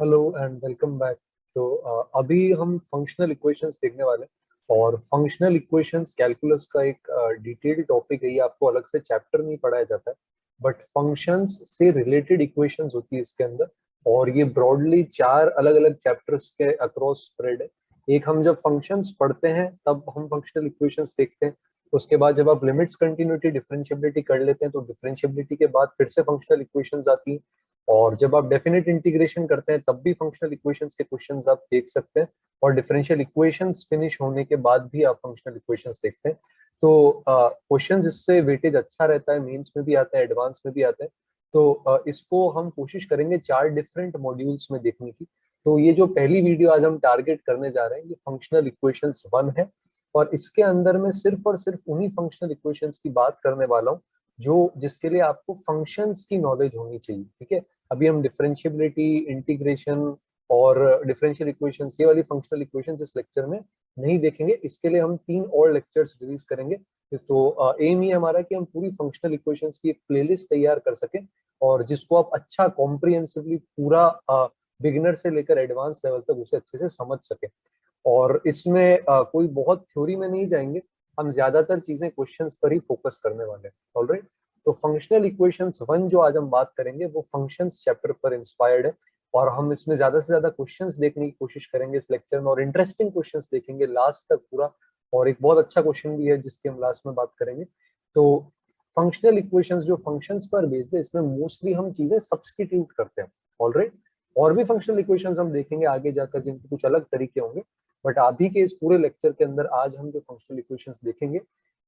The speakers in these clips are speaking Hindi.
Hello and welcome back. तो अभी हम फंक्शनल इक्वेशंस देखने वाले हैं और फंक्शनल इक्वेशंस कैलकुलस का एक डिटेल्ड टॉपिक है। ये आपको अलग से चैप्टर नहीं पढ़ाया जाता है, बट फंक्शंस से रिलेटेड इक्वेशंस होती है इसके अंदर। और ये ब्रॉडली 4 अलग अलग चैप्टर्स के अक्रॉस स्प्रेड है। एक, हम जब फंक्शंस पढ़ते हैं तब हम फंक्शनल इक्वेशंस देखते हैं। उसके बाद जब आप लिमिट्स, कंटिन्यूटी, डिफरेंशिएबिलिटी कर लेते हैं तो डिफरेंशिएबिलिटी के बाद फिर से फंक्शनल इक्वेशंस आती हैं। और जब आप डेफिनेट इंटीग्रेशन करते हैं तब भी फंक्शनल इक्वेशंस के क्वेश्चंस आप देख सकते हैं। और डिफरेंशियल इक्वेशंस फिनिश होने के बाद भी आप फंक्शनल इक्वेशंस देखते हैं। तो क्वेश्चंस इससे वेटेज अच्छा रहता है, मेंस में भी आता है, एडवांस में भी आता है। तो इसको हम कोशिश करेंगे 4 डिफरेंट मॉड्यूल्स में देखने की। तो ये जो पहली वीडियो आज हम टारगेट करने जा रहे हैं, ये फंक्शनल इक्वेशंस 1 है। और इसके अंदर मैं सिर्फ और सिर्फ उन्हीं फंक्शनल इक्वेशंस की बात करने वाला हूँ जो जिसके लिए आपको फंक्शंस की नॉलेज होनी चाहिए। ठीक है, अभी हम डिफरेंशिएबिलिटी, इंटीग्रेशन और डिफरेंशियल इक्वेशंस, ये वाली फंक्शनल इक्वेशंस इस लेक्चर में नहीं देखेंगे। इसके लिए हम 3 और लेक्चर्स रिलीज करेंगे। तो एम ही हमारा कि हम पूरी फंक्शनल इक्वेशंस की एक प्लेलिस्ट तैयार कर सकें और जिसको आप अच्छा कॉम्प्रिहेंसिवली पूरा बिगिनर से लेकर एडवांस लेवल तक उसे अच्छे से समझ सकें। और इसमें कोई बहुत थ्योरी में नहीं जाएंगे, हम ज्यादातर चीजें क्वेश्चंस पर ही फोकस करने वाले हैं। ऑलराइट, तो फंक्शनल इक्वेशंस 1 जो आज हम बात करेंगे वो फंक्शंस चैप्टर पर इंस्पायर्ड है। और हम इसमें ज्यादा से ज्यादा क्वेश्चंस देखने की कोशिश करेंगे इस लेक्चर में, और इंटरेस्टिंग क्वेश्चंस देखेंगे लास्ट तक पूरा। और एक बहुत अच्छा क्वेश्चन भी है जिसकी हम लास्ट में बात करेंगे। तो फंक्शनल इक्वेशंस जो फंक्शंस पर बेस्ड है, इसमें मोस्टली हम चीजें सब्स्टिट्यूट करते हैं। ऑलराइट, और भी फंक्शनल इक्वेशंस हम देखेंगे आगे जाकर जिनके कुछ अलग तरीके होंगे। बट अभी के इस पूरे लेक्चर के अंदर आज हम जो फंक्शनल इक्वेशंस देखेंगे,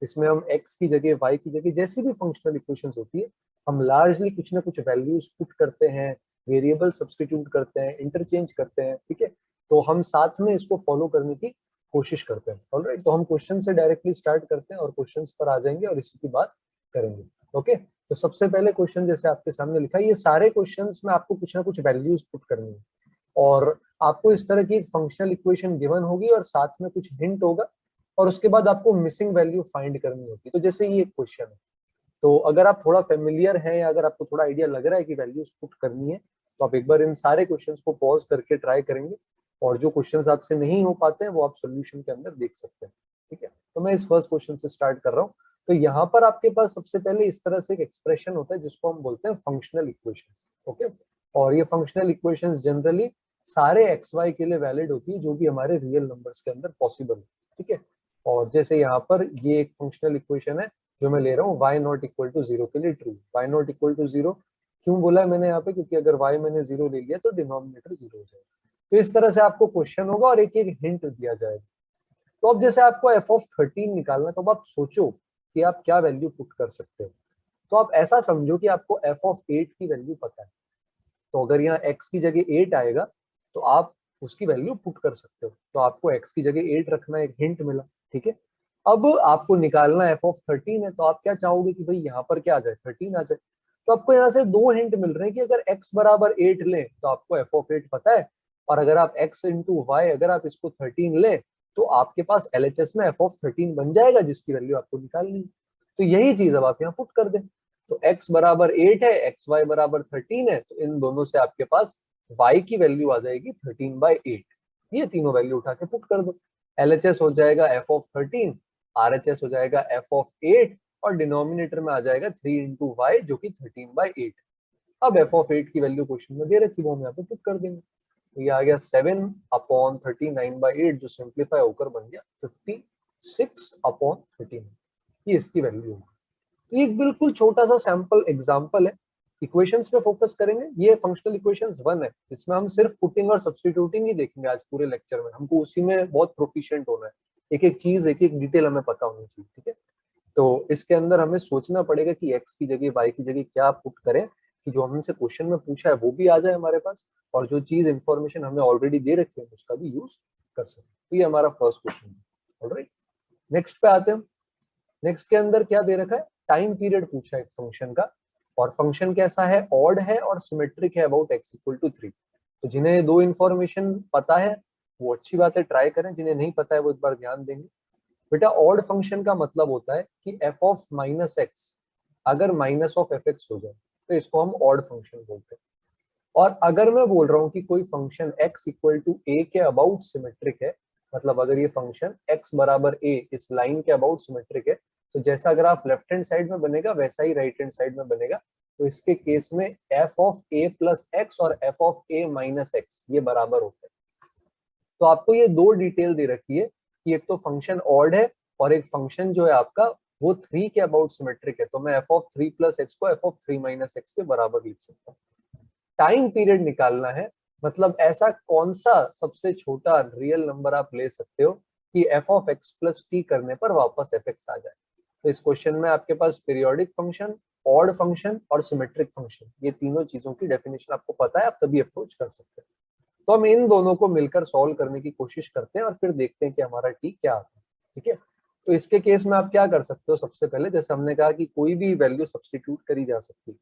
इसमें हम x की जगह y की जगह जैसी भी फंक्शनल इक्वेशंस होती है, हम लार्जली कुछ ना कुछ वैल्यूज पुट करते हैं, वेरिएबल सब्स्टिट्यूट करते हैं, इंटरचेंज करते हैं। ठीक है, तो हम साथ में इसको फॉलो करने की कोशिश करते हैं। ऑलराइट, तो हम क्वेश्चन से डायरेक्टली स्टार्ट करते हैं और क्वेश्चंस पर आ जाएंगे और इसी की बात करेंगे। ओके, तो सबसे पहले क्वेश्चन जैसे आपके सामने लिखा है, ये सारे क्वेश्चंस में आपको कुछ ना कुछ वैल्यूज पुट करनी है। और आपको इस तरह की एक फंक्शनल इक्वेशन गिवन होगी और साथ में कुछ हिंट होगा, और उसके बाद आपको मिसिंग वैल्यू फाइंड करनी होती है। तो जैसे ये क्वेश्चन है, तो अगर आप थोड़ा फेमिलियर है या अगर आपको थोड़ा आइडिया लग रहा है कि वैल्यूज पुट करनी है, तो आप एक बार इन सारे क्वेश्चंस को पॉज करके ट्राई करेंगे। और जो क्वेश्चंस आपसे नहीं हो पाते हैं वो आप सोल्यूशन के अंदर देख सकते हैं। ठीक है, तो मैं इस फर्स्ट क्वेश्चन से स्टार्ट कर रहा हूँ। तो यहाँ पर आपके पास सबसे पहले इस तरह से एक एक्सप्रेशन होता है जिसको हम बोलते हैं फंक्शनल इक्वेशंस। ओके, और ये फंक्शनल इक्वेशंस जनरली सारे एक्स वाई के लिए वैलिड होती है जो भी हमारे रियल नंबर्स के अंदर पॉसिबल है। ठीक है, और जैसे यहाँ पर ये एक फंक्शनल इक्वेशन है जो मैं ले रहा हूँ, y नॉट इक्वल टू 0 के लिए true. y not equal to 0 क्यों बोला है मैंने यहाँ पे, क्योंकि अगर y मैंने 0 ले लिया तो डिनोमिनेटर 0 हो जाएगा। तो इस तरह से आपको क्वेश्चन होगा और एक एक हिंट दिया जाएगा। तो अब जैसे आपको f ऑफ 13 निकालना है, तो अब आप सोचो कि आप क्या वैल्यू पुट कर सकते हो। तो आप ऐसा समझो कि आपको f ऑफ 8 की वैल्यू पता है। तो अगर यहाँ x की जगह 8 आएगा तो आप उसकी वैल्यू पुट कर सकते हो। तो आपको x की जगह 8 रखना, एक हिंट मिला। ठीक है, अब आपको निकालना f ऑफ 13 है, तो आप क्या चाहोगे कि भाई यहाँ पर क्या आ जाए, 13 आ जाए। तो आपको यहाँ से 2 हिंट मिल रहे हैं कि अगर x बराबर 8 लें तो आपको f ऑफ 8 पता है, और अगर आप x इंटू वाई, अगर आप इसको 13 लें तो आपके पास LHS में f ऑफ 13 बन जाएगा जिसकी वैल्यू आपको निकालनी है। तो यही चीज अब आप यहाँ पुट कर दें। तो x बराबर 8 है, एक्स वाई बराबर 13 है, तो इन दोनों से आपके पास y की वैल्यू आ जाएगी 13/8। ये तीनों वैल्यू उठा के पुट कर दो। LHS हो जाएगा f ऑफ 13, RHS हो जाएगा f ऑफ 8, और डिनोमिनेटर में आ जाएगा 3 इंटू वाई जो कि 13/8। अब f ऑफ 8 की वैल्यू क्वेश्चन में दे रखी, वो हम यहाँ पे पुट कर देंगे। तो ये आ गया 7/39/8 जो सिंप्लीफाई होकर बन गया 56/13। ये इसकी वैल्यू होगी। ये एक बिल्कुल छोटा सा सैंपल एग्जांपल है। इक्वेशंस पे फोकस करेंगे। ये फंक्शनल इक्वेशंस 1 है, इसमें हम सिर्फ पुटिंग और सब्स्टिट्यूटिंग ही देखेंगे आज पूरे लेक्चर में। हमको उसी में बहुत प्रोफिशिएंट होना है, एक एक चीज, एक एक डिटेल हमें पता होनी चाहिए। ठीक है, तो इसके अंदर हमें सोचना पड़ेगा कि x की जगह y की जगह क्या पुट करें कि जो हमसे क्वेश्चन में पूछा है वो भी आ जाए हमारे पास, और जो चीज इंफॉर्मेशन हमें ऑलरेडी दे रखी है उसका भी यूज कर सके। तो ये हमारा फर्स्ट क्वेश्चन है। ऑलराइट, नेक्स्ट पे आते हैं। नेक्स्ट के अंदर क्या दे रखा है, टाइम पीरियड पूछा है फंक्शन का, और फंक्शन कैसा है, ऑड है और सिमेट्रिक है अबाउट x इक्वल टू 3। तो जिन्हें दो इन्फॉर्मेशन पता है वो अच्छी बात है, ट्राई करें। जिन्हें नहीं पता है वो एक बार ध्यान देंगे। बेटा, ऑड फंक्शन का मतलब होता है कि f ऑफ माइनस एक्स अगर माइनस ऑफ एफ एक्स हो जाए तो इसको हम ऑड फंक्शन बोलते हैं। और अगर मैं बोल रहा हूँ कि कोई function x equal to a के अबाउट सिमेट्रिक है, मतलब अगर ये फंक्शन x बराबर a इस लाइन के अबाउट सिमेट्रिक है, तो जैसा अगर आप लेफ्ट हैंड साइड में बनेगा वैसा ही राइट हैंड साइड में बनेगा। तो इसके केस में f of a plus x और f of a minus x ये बराबर होते हैं। तो आपको ये दो डिटेल दे रखी है कि एक तो फंक्शन ऑड है और एक फंक्शन जो है आपका वो 3 के अबाउट सिमेट्रिक है, तो मैं f ऑफ 3 प्लस एक्स को f ऑफ 3 माइनस एक्स के बराबर लिख सकता हूँ। टाइम पीरियड निकालना है, मतलब ऐसा कौन सा सबसे छोटा रियल नंबर आप ले सकते हो कि f of x plus T करने पर वापस fx आ जाए। तो इस क्वेश्चन में आपके पास पीरियोडिक फंक्शन, ऑड फंक्शन और सिमेट्रिक फंक्शन, ये तीनों चीजों की डेफिनेशन आपको पता है, आप तभी अप्रोच कर सकते हैं। तो हम इन दोनों को मिलकर सॉल्व करने की कोशिश करते हैं और फिर देखते हैं कि हमारा टी क्या आता है। ठीक है, तो इसके केस में आप क्या कर सकते हो, सबसे पहले जैसे हमने कहा कि कोई भी वैल्यू सब्स्टिट्यूट करी जा सकती है,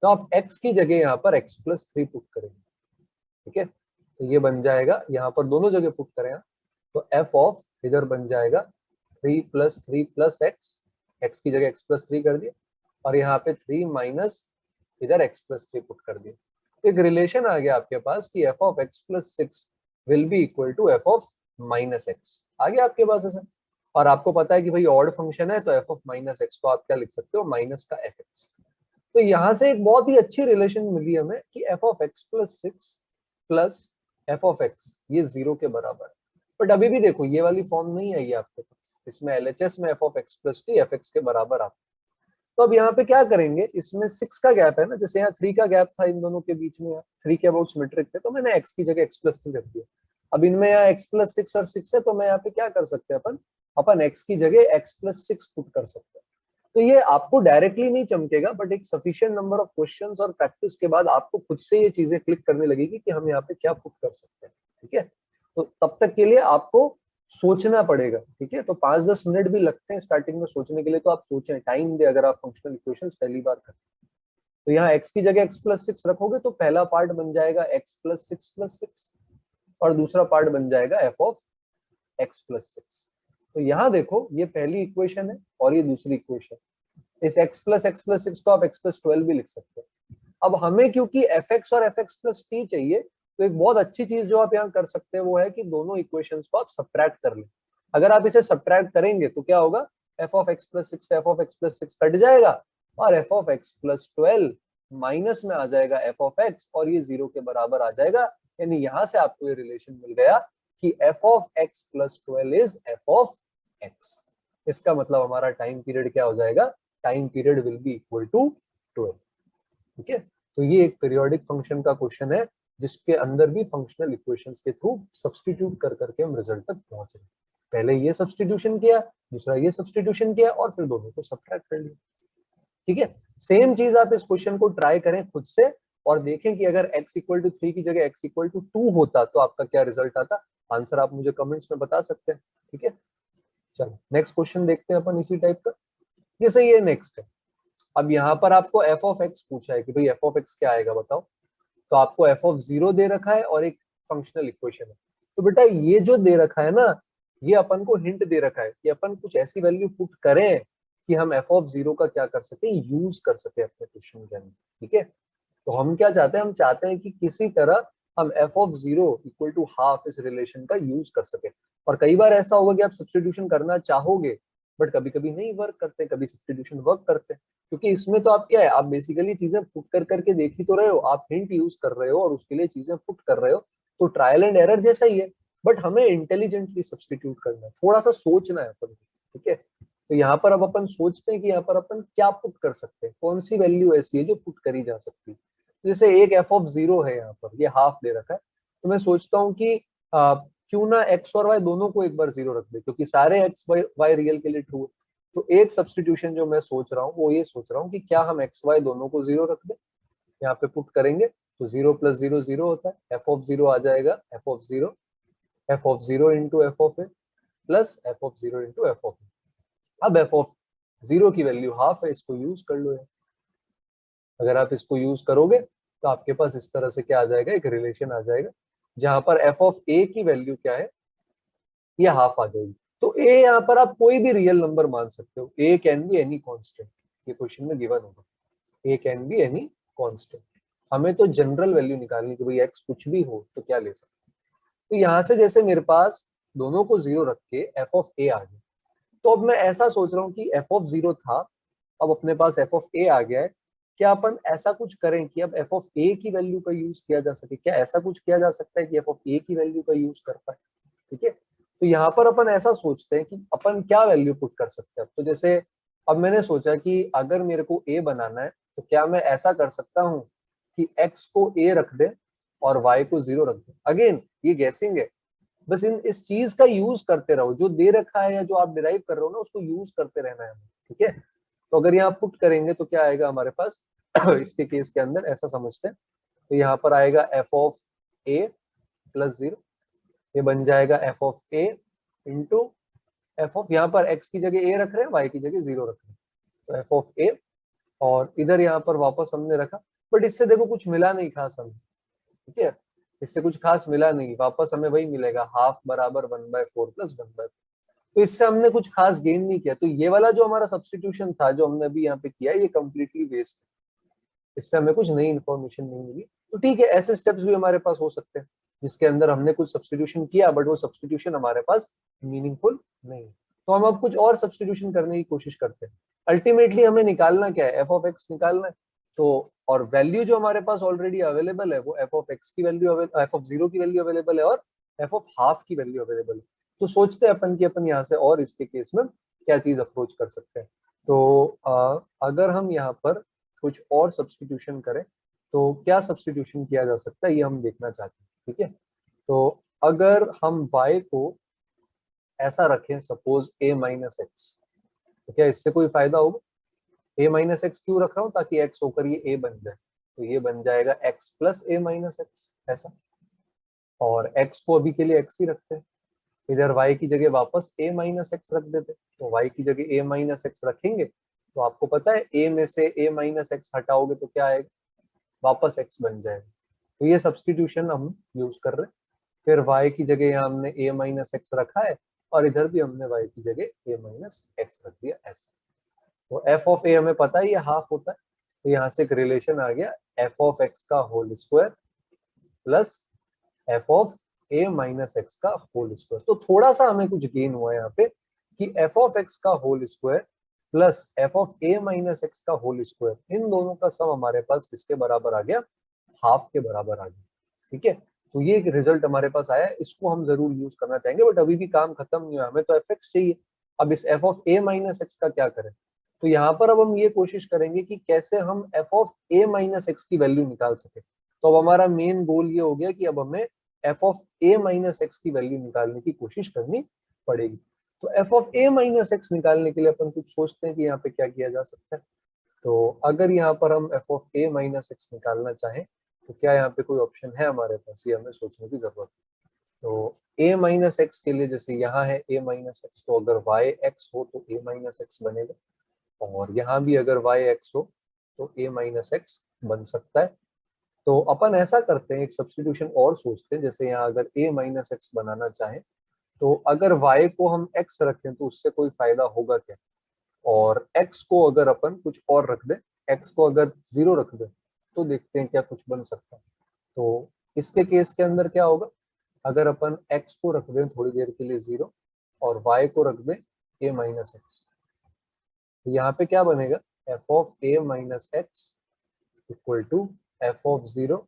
तो आप x की जगह यहाँ पर x प्लस 3 पुट करेंगे। ठीक है, तो ये बन जाएगा, यहाँ पर दोनों जगह पुट करें तो f ऑफ इधर बन जाएगा 3 प्लस एक्स, एक्स की जगह x प्लस 3 कर दिया, और यहाँ पे 3 माइनस इधर x प्लस 3 पुट कर दिया। तो एक रिलेशन आ गया आपके पास कि f of x plus 6 will be equal to f of minus x, आ गया आपके पास ऐसा। और आपको पता है कि भाई ऑड फंक्शन है तो f ऑफ माइनस एक्स को आप क्या लिख सकते हो, माइनस का fx। तो यहाँ से एक बहुत ही अच्छी रिलेशन मिली हमें कि f of x plus 6 plus f of x ये 0 के बराबर है। बट अभी भी देखो ये वाली फॉर्म नहीं आई है आपके पास, इसमें LHS में f of x plus T fx के बराबर आता है। तो अब यहाँ पे क्या करेंगे, इसमें 6 का गैप है ना, जैसे यहाँ 3 का गैप था इन दोनों के बीच में, 3 के अबाउट सिमेट्रिक थे, तो मैंने x की जगह x प्लस 3 रख दिया। अब इनमें यहाँ x प्लस 6 और 6 है, तो मैं यहाँ पे क्या कर सकते हैं, अपन x की जगह x प्लस 6 पुट कर सकते हैं। तो ये आपको डायरेक्टली नहीं चमकेगा, बट एक सफिशिएंट नंबर ऑफ क्वेश्चंस और प्रैक्टिस के बाद आपको खुद से ये चीजें क्लिक करने लगेगी कि हम यहाँ पे क्या पुट कर सकते हैं। ठीक है, तो तब तक के लिए आपको सोचना पड़ेगा। ठीक है, तो 5-10 मिनट भी लगते हैं स्टार्टिंग में सोचने के लिए, तो आप सोचें, टाइम दे अगर आप फंक्शनल इक्वेशंस पहली बार करते हैं। तो यहाँ x की जगह x प्लस 6 रखोगे तो पहला पार्ट बन जाएगा x प्लस 6 और दूसरा पार्ट बन जाएगा f ऑफ x प्लस 6। तो यहाँ देखो ये पहली इक्वेशन है और ये दूसरी इक्वेशन, इस x प्लस 6 को आप x प्लस 12 भी लिख सकते हैं। अब हमें क्योंकि fx और fx प्लस टी चाहिए, तो एक बहुत अच्छी चीज जो आप यहाँ कर सकते हैं वो है कि दोनों इक्वेशंस को आप सब्ट्रैक्ट कर लें। अगर आप इसे सब्ट्रैक्ट करेंगे तो क्या होगा, f ऑफ x प्लस 6 से f of x plus 6 cut जाएगा और f of x plus 12 minus में आ जाएगा f ऑफ x और ये 0 के बराबर आ जाएगा। यानी यहाँ से आपको ये रिलेशन मिल गया कि f of x plus 12 is f of x। इसका मतलब हमारा टाइम पीरियड क्या हो जाएगा, time period will be equal to 12। ठीक है, तो ये एक पीरियोडिक फंक्शन का क्वेश्चन है जिसके अंदर भी फंक्शनल इक्वेशंस के थ्रू सब्स्टिट्यूट कर करके हम रिजल्ट तक पहुंच रहे हैं। पहले ये सब्स्टिट्यूशन किया, दूसरा ये सब्स्टिट्यूशन किया और फिर दोनों को सब्ट्रैक्ट कर लिया। ठीक है, सेम चीज आप इस क्वेश्चन को ट्राई करें खुद से और देखें कि अगर x इक्वल टू 3 की जगह x इक्वल टू 2 होता तो आपका क्या रिजल्ट आता। आंसर आप मुझे कमेंट्स में बता सकते हैं। ठीक है, चलो नेक्स्ट क्वेश्चन देखते हैं अपन इसी टाइप का। जैसे ये नेक्स्ट है, अब यहाँ पर आपको f ऑफ x पूछा है कि भाई f ऑफ x क्या आएगा बताओ। तो आपको f ऑफ 0 दे रखा है और एक फंक्शनल इक्वेशन है। तो बेटा ये जो दे रखा है ना, ये अपन को हिंट दे रखा है कि अपन कुछ ऐसी वैल्यू पुट करें कि हम f ऑफ 0 का क्या कर सके, यूज कर सके अपने क्वेश्चन के अंदर। ठीक है, तो हम क्या चाहते हैं, हम चाहते हैं कि किसी तरह हम f of 0 equal to half इस रिलेशन का यूज कर सके। और कई बार ऐसा होगा कि आप सब्स्टिट्यूशन करना चाहोगे बट कभी कभी नहीं वर्क करते, कभी सब्स्टिट्यूशन वर्क करते हैं, क्योंकि इसमें तो आप क्या है, आप बेसिकली चीजें पुट कर करके देख ही तो रहे हो, आप हिंट यूज कर रहे हो और उसके लिए चीजें पुट कर रहे हो, तो ट्रायल एंड एरर जैसा ही है। बट हमें इंटेलिजेंटली सब्स्टिट्यूट करना है, थोड़ा सा सोचना है अपन को। ठीक है, तो यहाँ पर अब अपन सोचते हैं कि यहाँ पर अपन क्या पुट कर सकते हैं, कौन सी वैल्यू ऐसी है जो पुट करी जा सकती है। तो जैसे एक f ऑफ 0 है, यहाँ पर ये हाफ दे रखा है, तो मैं सोचता हूँ कि क्यों ना x और y दोनों को एक बार 0 रख दे, क्योंकि सारे x y रियल के लिए ट्रू है। तो एक सब्स्टिट्यूशन जो मैं सोच रहा हूँ वो ये सोच रहा हूँ कि क्या हम x y दोनों को 0 रख दें। यहाँ पे पुट करेंगे तो 0 प्लस 0 0 होता है, f ऑफ 0 आ जाएगा f of 0 into f of a plus f of 0 into f of a। अब f ऑफ 0 की वैल्यू हाफ है, इसको यूज कर लो। अगर आप इसको यूज करोगे तो आपके पास इस तरह से क्या आ जाएगा, एक रिलेशन आ जाएगा जहां पर f ऑफ a की वैल्यू क्या है, ये हाफ आ जाएगी। तो a यहाँ पर आप कोई भी रियल नंबर मान सकते हो, a can be any constant, ये क्वेश्चन में गिवन होगा, a can be any constant. हमें तो जनरल वैल्यू निकालनी कि भाई x कुछ भी हो तो क्या ले सकते हैं। तो यहाँ से जैसे मेरे पास दोनों को 0 रख के f ऑफ a आ गया, तो अब मैं ऐसा सोच रहा हूँ कि f ऑफ 0 था, अब अपने पास f ऑफ a आ गया है। क्या अपन ऐसा कुछ करें कि अब f ऑफ a की वैल्यू का यूज किया जा सके? क्या ऐसा कुछ किया जा सकता है कि f ऑफ a की वैल्यू का यूज कर पाए? ठीक है, तो यहाँ पर अपन ऐसा सोचते हैं कि अपन क्या वैल्यू पुट कर सकते हैं। तो जैसे अब मैंने सोचा कि अगर मेरे को a बनाना है तो क्या मैं ऐसा कर सकता हूँ कि x को a रख दे और y को 0 रख दे। अगेन ये गैसिंग है, बस इस चीज का यूज करते रहो, जो दे रखा है या जो आप डिराइव कर रहे हो ना उसको यूज करते रहना है। ठीक है, तो अगर यहाँ पुट करेंगे तो क्या आएगा हमारे पास इसके केस के अंदर ऐसा समझते हैं, तो यहाँ पर आएगा f ऑफ a प्लस 0, ये बन जाएगा f of a into f of, यहाँ पर x की जगह a रख रहे हैं, y की जगह 0 रख रहे हैं, तो f ऑफ a, और इधर यहाँ पर वापस हमने रखा, बट इससे देखो कुछ मिला नहीं खास हमें। ठीक है, इससे कुछ खास मिला नहीं, वापस हमें वही मिलेगा हाफ बराबर 1/4 प्लस 1/4, तो इससे हमने कुछ खास गेन नहीं किया। तो ये वाला जो हमारा सब्स्टिट्यूशन था जो हमने अभी यहाँ पे किया, ये कंप्लीटली वेस्ट, इससे हमें कुछ नई इन्फॉर्मेशन नहीं मिली। तो ठीक है, ऐसे स्टेप्स भी हमारे पास हो सकते हैं जिसके अंदर हमने कुछ सब्स्टिट्यूशन किया बट वो सब्स्टिट्यूशन हमारे पास मीनिंगफुल नहीं, तो हम अब कुछ और सब्स्टिट्यूशन करने की कोशिश करते हैं। अल्टीमेटली हमें निकालना क्या है, एफ ऑफ एक्स निकालना है। तो और वैल्यू जो हमारे पास ऑलरेडी अवेलेबल है वो एफ ऑफ एक्स की वैल्यू, एफ ऑफ 0 की वैल्यू अवेलेबल है और एफ ऑफ हाफ की वैल्यू अवेलेबल है। तो सोचते हैं अपन कि अपन यहाँ से और इसके केस में क्या चीज अप्रोच कर सकते हैं। तो अगर हम यहाँ पर कुछ और सब्स्टिट्यूशन करें तो क्या सब्स्टिट्यूशन किया जा सकता है ये हम देखना चाहते हैं। ठीक है, तो अगर हम y को ऐसा रखें सपोज a माइनस एक्स, तो क्या इससे कोई फायदा होगा? a माइनस एक्स क्यों रख रहा हूँ? ताकि x होकर ये a बन जाए, तो ये बन जाएगा x plus a minus x ऐसा, और x को अभी के लिए x ही रखते हैं, इधर y की जगह वापस a माइनस एक्स रख देते, तो y की जगह a माइनस एक्स रखेंगे तो आपको पता है a में से a माइनस एक्स हटाओगे तो क्या आएगा, वापस x बन जाएगा। तो ये सब्स्टिट्यूशन हम यूज कर रहे हैं। फिर y की जगह यहाँ हमने a माइनस एक्स रखा है और इधर भी हमने y की जगह a माइनस एक्स रख दिया ऐसा। तो f ऑफ a हमें पता है ये हाफ होता है, तो यहाँ से एक रिलेशन आ गया f ऑफ x का whole square plus f of a minus x का होल स्क्वायर। तो थोड़ा सा हमें कुछ गेन हुआ है यहाँ पे कि f ऑफ x का whole square plus f of a minus x का होल स्क्वायर, इन दोनों का सम हमारे पास किसके बराबर आ गया, हाफ के बराबर आ गया। ठीक है, तो ये एक रिजल्ट हमारे पास आया है, इसको हम जरूर यूज करना चाहेंगे, बट अभी भी काम खत्म नहीं हुआ, हमें तो एफ एक्स चाहिए। अब इस F of a minus x का क्या करें? तो यहाँ पर अब हम ये कोशिश करेंगे कि कैसे हम F of a minus x की वैल्यू निकाल सके। तो अब हमारा मेन गोल ये हो गया कि अब हमें F of a minus x की वैल्यू निकालने की कोशिश करनी पड़ेगी। तो F of a minus x निकालने के लिए अपन कुछ सोचते हैं कि यहाँ पे क्या किया जा सकता है। तो अगर यहाँ पर हम F of a minus x निकालना चाहें तो क्या यहाँ पे कोई ऑप्शन है हमारे पास, ये हमें सोचने की जरूरत है। तो a माइनस एक्स के लिए जैसे यहाँ है a माइनस एक्स, तो अगर y x हो तो a माइनस एक्स बनेगा, और यहाँ भी अगर y x हो तो a माइनस एक्स बन सकता है। तो अपन ऐसा करते हैं, एक सब्स्टिट्यूशन और सोचते हैं, जैसे यहाँ अगर a माइनस एक्स बनाना चाहें तो अगर y को हम x रखें तो उससे कोई फायदा होगा क्या, और x को अगर अपन कुछ और रख दें, x को अगर 0 रख दें तो देखते हैं क्या कुछ बन सकता है। तो इसके केस के अंदर क्या होगा, अगर अपन x को रख दें थोड़ी देर के लिए 0 और y को रख दें a माइनस एक्स, तो यहाँ पे क्या बनेगा, f of a minus x equal to f of 0,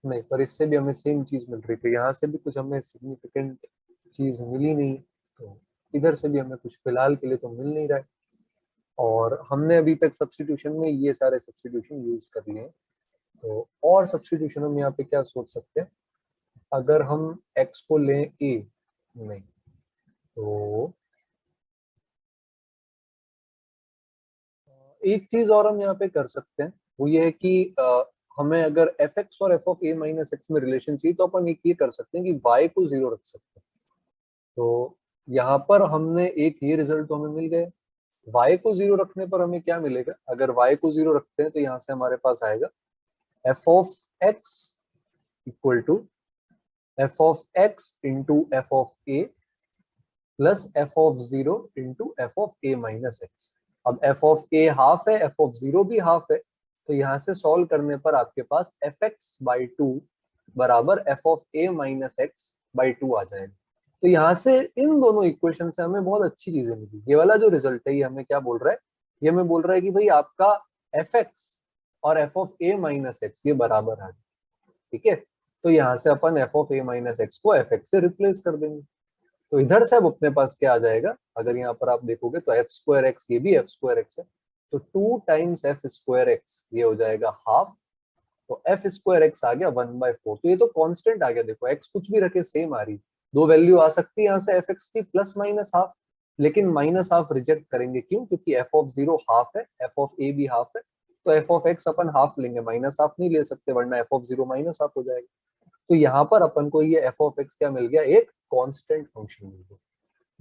नहीं पर इससे भी हमें सेम चीज मिल रही थी, यहाँ से भी कुछ हमें सिग्निफिकेंट चीज मिली नहीं, तो इधर से भी हमें कुछ फिलहाल के लिए तो मिल नहीं रहा है, और हमने अभी तक सब्स्टिट्यूशन में ये सारे सब्स्टिट्यूशन यूज कर लिए हैं। तो और सब्स्टिट्यूशन हम यहाँ पे क्या सोच सकते हैं, अगर हम x को लें a, नहीं तो एक चीज और हम यहाँ पे कर सकते हैं, वो ये है कि हमें अगर एफ एक्स और F of a minus x में रिलेशन चाहिए तो अपन एक ये कर सकते हैं कि y को 0 रख सकते हैं। तो यहाँ पर हमने एक ये रिजल्ट तो हमें मिल गए, y को 0 रखने पर हमें क्या मिलेगा, अगर y को 0 रखते हैं तो यहाँ से हमारे पास आएगा f of x equal to f of x into f of a plus f of 0 into f of a minus x. अब एफ ऑफ ए हाफ है, एफ ऑफ 0 भी हाफ है, तो यहाँ से सॉल्व करने पर आपके पास fx/2 बराबर f of a minus x/2 आ जाएगा। तो यहाँ से इन दोनों इक्वेशन से हमें बहुत अच्छी चीजें मिली। ये वाला जो रिजल्ट है ये हमें क्या बोल रहा है, ये हमें बोल रहा है कि भाई आपका fx और f of a minus x ये बराबर आ गया। ठीक है, तो यहाँ से अपन f of a minus x को fx से रिप्लेस कर देंगे। तो इधर से अब अपने पास क्या आ जाएगा, अगर यहाँ पर आप देखोगे तो f स्क्वायर एक्स, ये भी f स्क्वायर एक्स है, तो 2 टाइम्स f स्क्वायर एक्स ये हो जाएगा हाफ। तो f स्क्वायर एक्स आ गया 1/4। तो ये तो कांस्टेंट आ गया, देखो x कुछ भी रखे सेम आ रही, दो वैल्यू आ सकती है यहाँ से fx की प्लस माइनस हाफ, लेकिन माइनस हाफ रिजेक्ट करेंगे, क्यों? क्योंकि f ऑफ 0 हाफ है, f ऑफ a भी हाफ है, तो f of x upon half लेंगे, माइनस हाफ नहीं ले सकते वरना f ऑफ 0 माइनस हाफ हो जाएगा। तो यहाँ पर अपन को ये f ऑफ x क्या मिल गया, एक कांस्टेंट फंक्शन मिल गया।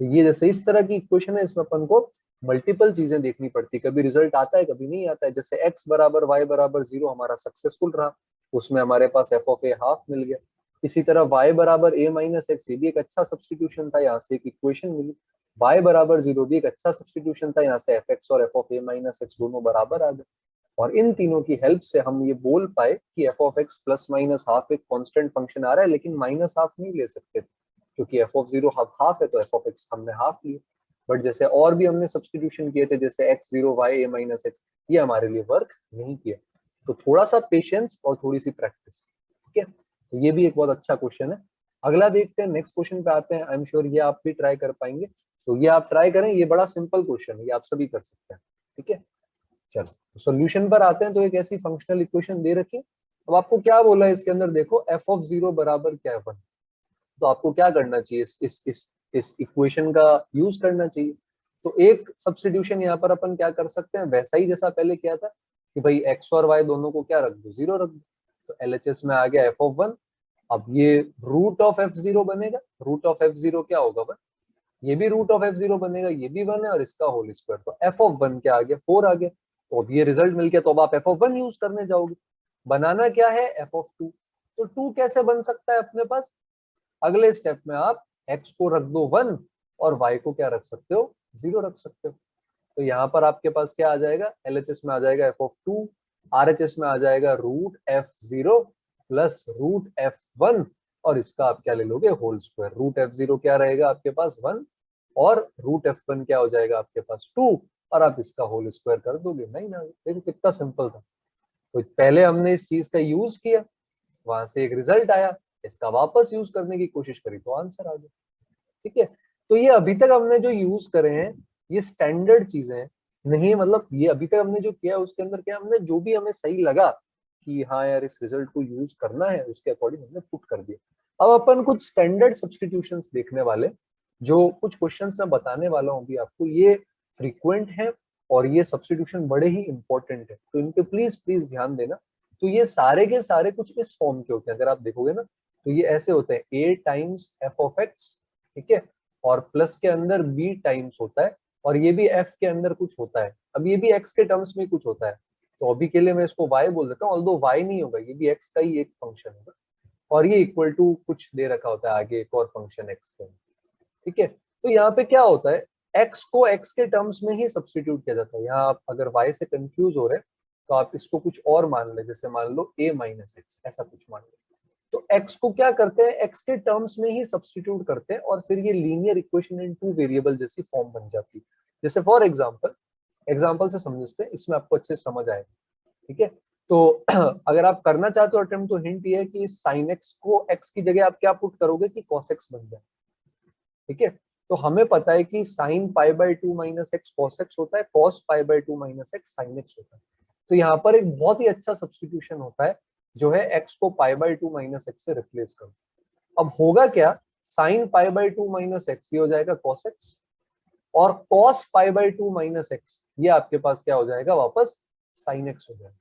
तो ये जैसे इस तरह की इक्वेशन है, इसमें अपन को मल्टीपल चीजें देखनी पड़ती है, कभी रिजल्ट आता है कभी नहीं आता है। जैसे x बराबर y बराबर 0 हमारा सक्सेसफुल रहा, उसमें हमारे पास f ऑफ a हाफ मिल गया। इसी तरह y बराबर a माइनस एक्स, ये भी एक अच्छा सब्सटीट्यूशन था, यहाँ से एक इक्वेशन मिली। y बराबर 0 भी एक अच्छा सब्सटीट्यूशन था, यहाँ से fx और f of a minus x दोनों बराबर आ गए। और इन तीनों की हेल्प से हम ये बोल पाए कि f of x plus minus half एक कांस्टेंट फंक्शन आ रहा है, लेकिन माइनस हाफ नहीं ले सकते क्योंकि f ऑफ 0 हाफ है, तो f ऑफ x हमने हाफ लिया। बट जैसे और भी हमने सब्सटीट्यूशन किए थे, जैसे x0 y a minus x, ये हमारे लिए वर्क नहीं किया। तो थोड़ा सा पेशेंस और थोड़ी सी प्रैक्टिस। ठीक है, तो ये भी एक बहुत अच्छा क्वेश्चन है। अगला देखते हैं, नेक्स्ट क्वेश्चन पे आते हैं। आई एम श्योर ये आप भी ट्राई कर पाएंगे, तो ये आप ट्राई करें, ये बड़ा सिंपल क्वेश्चन है, ये आप सभी कर सकते हैं। ठीक है, चलो तो सोल्यूशन पर आते हैं। तो एक ऐसी फंक्शनल इक्वेशन दे रखी है, अब आपको क्या बोला है इसके अंदर, देखो f ऑफ 0 बराबर क्या है 1। तो आपको क्या करना चाहिए, इस इक्वेशन का यूज करना चाहिए। तो एक सब्स्टिट्यूशन यहाँ पर अपन क्या कर सकते हैं, वैसा ही जैसा पहले किया था कि भाई x और y दोनों को क्या रख दो, 0 रख दो। तो LHS में आ गया f ऑफ 1। अब ये रूट ऑफ f0 बनेगा, रूट ऑफ f0 क्या होगा 1, ये भी रूट ऑफ f0 बनेगा, ये भी 1 है और इसका होल स्क्वायर, तो f ऑफ 1 क्या आ गया, 4 आ गया। तो अब ये रिजल्ट मिल गया, तो अब आप f ऑफ 1 यूज करने जाओगे। बनाना क्या है, f ऑफ 2। तो 2 कैसे बन सकता है अपने पास, अगले स्टेप में आप x को रख दो 1 और y को क्या रख सकते हो, 0 रख सकते हो। तो यहाँ पर आपके पास क्या आ जाएगा, LHS में आ जाएगा f ऑफ 2, RHS में आ जाएगा root f0 plus root f1, और इसका आप क्या ले लोगे, होल स्क्वायर। रूट f0 क्या रहेगा आपके पास 1, और रूट f1 क्या हो जाएगा आपके पास 2, और आप इसका होल स्क्वायर कर दोगे। नहीं ना, देखो कितना सिंपल था। तो पहले हमने इस चीज का यूज किया, वहां से एक रिजल्ट आया, इसका वापस यूज करने की कोशिश करी तो आंसर आ गया। ठीक है, तो ये अभी तक हमने जो यूज करे हैं ये स्टैंडर्ड चीजें हैं, नहीं मतलब ये अभी तक हमने जो किया उसके अंदर क्या, हमने जो भी हमें सही लगा कि हाँ यार इस रिजल्ट को यूज करना है, उसके अकॉर्डिंग हमने पुट कर दिया। अब अपन कुछ स्टैंडर्ड सब्स्टिट्यूशंस देखने वाले, जो कुछ क्वेश्चंस मैं बताने वाला हूँ अभी आपको, ये फ्रीक्वेंट है और ये सब्स्टिट्यूशन बड़े ही इंपॉर्टेंट है, तो इन पे प्लीज प्लीज ध्यान देना। तो ये सारे के सारे कुछ इस फॉर्म के होते हैं, अगर आप देखोगे ना तो ये ऐसे होते हैं, a times f of x, ठीक है, और प्लस के अंदर b टाइम्स होता है, और ये भी f के अंदर कुछ होता है, अब ये भी x के टर्म्स में कुछ होता है। तो अभी के लिए मैं इसको y बोल देता हूँ, ऑल्दो y नहीं होगा, ये भी x का ही एक फंक्शन होगा, और ये इक्वल टू कुछ दे रखा होता है आगे एक और फंक्शन x का। ठीक है, तो यहाँ पे क्या होता है, x को x के टर्म्स में ही सब्स्टिट्यूट किया जाता है। यहाँ आप अगर y से कंफ्यूज हो रहे हैं तो आप इसको कुछ और मान ले, जैसे मान लो a माइनस एक्स, ऐसा कुछ मान लो। तो x को क्या करते हैं, x के टर्म्स में ही सब्स्टिट्यूट करते हैं, और फिर ये linear equation in two variable जैसी फॉर्म बन जाती है। जैसे फॉर एग्जांपल से समझते हैं, इसमें आपको अच्छे से समझ आएगा। ठीक है, तो अगर आप करना चाहते हो अटेम्प्ट, तो हिंट ये है कि साइन एक्स को x की जगह आप क्या पुट करोगे कि cos x बन जाए। ठीक है, तो हमें पता है कि sine pi by 2 minus x cos x होता है, cos pi by 2 minus x sine x होता है। तो यहाँ पर एक बहुत ही अच्छा सब्स्टिट्यूशन होता है, जो है x को पाई बाई 2 माइनस एक्स से रिप्लेस करो। अब होगा क्या, sine pi by 2 minus x ये हो जाएगा cos x, और cos pi by 2 minus x ये आपके पास क्या हो जाएगा, वापस साइन एक्स हो जाएगा।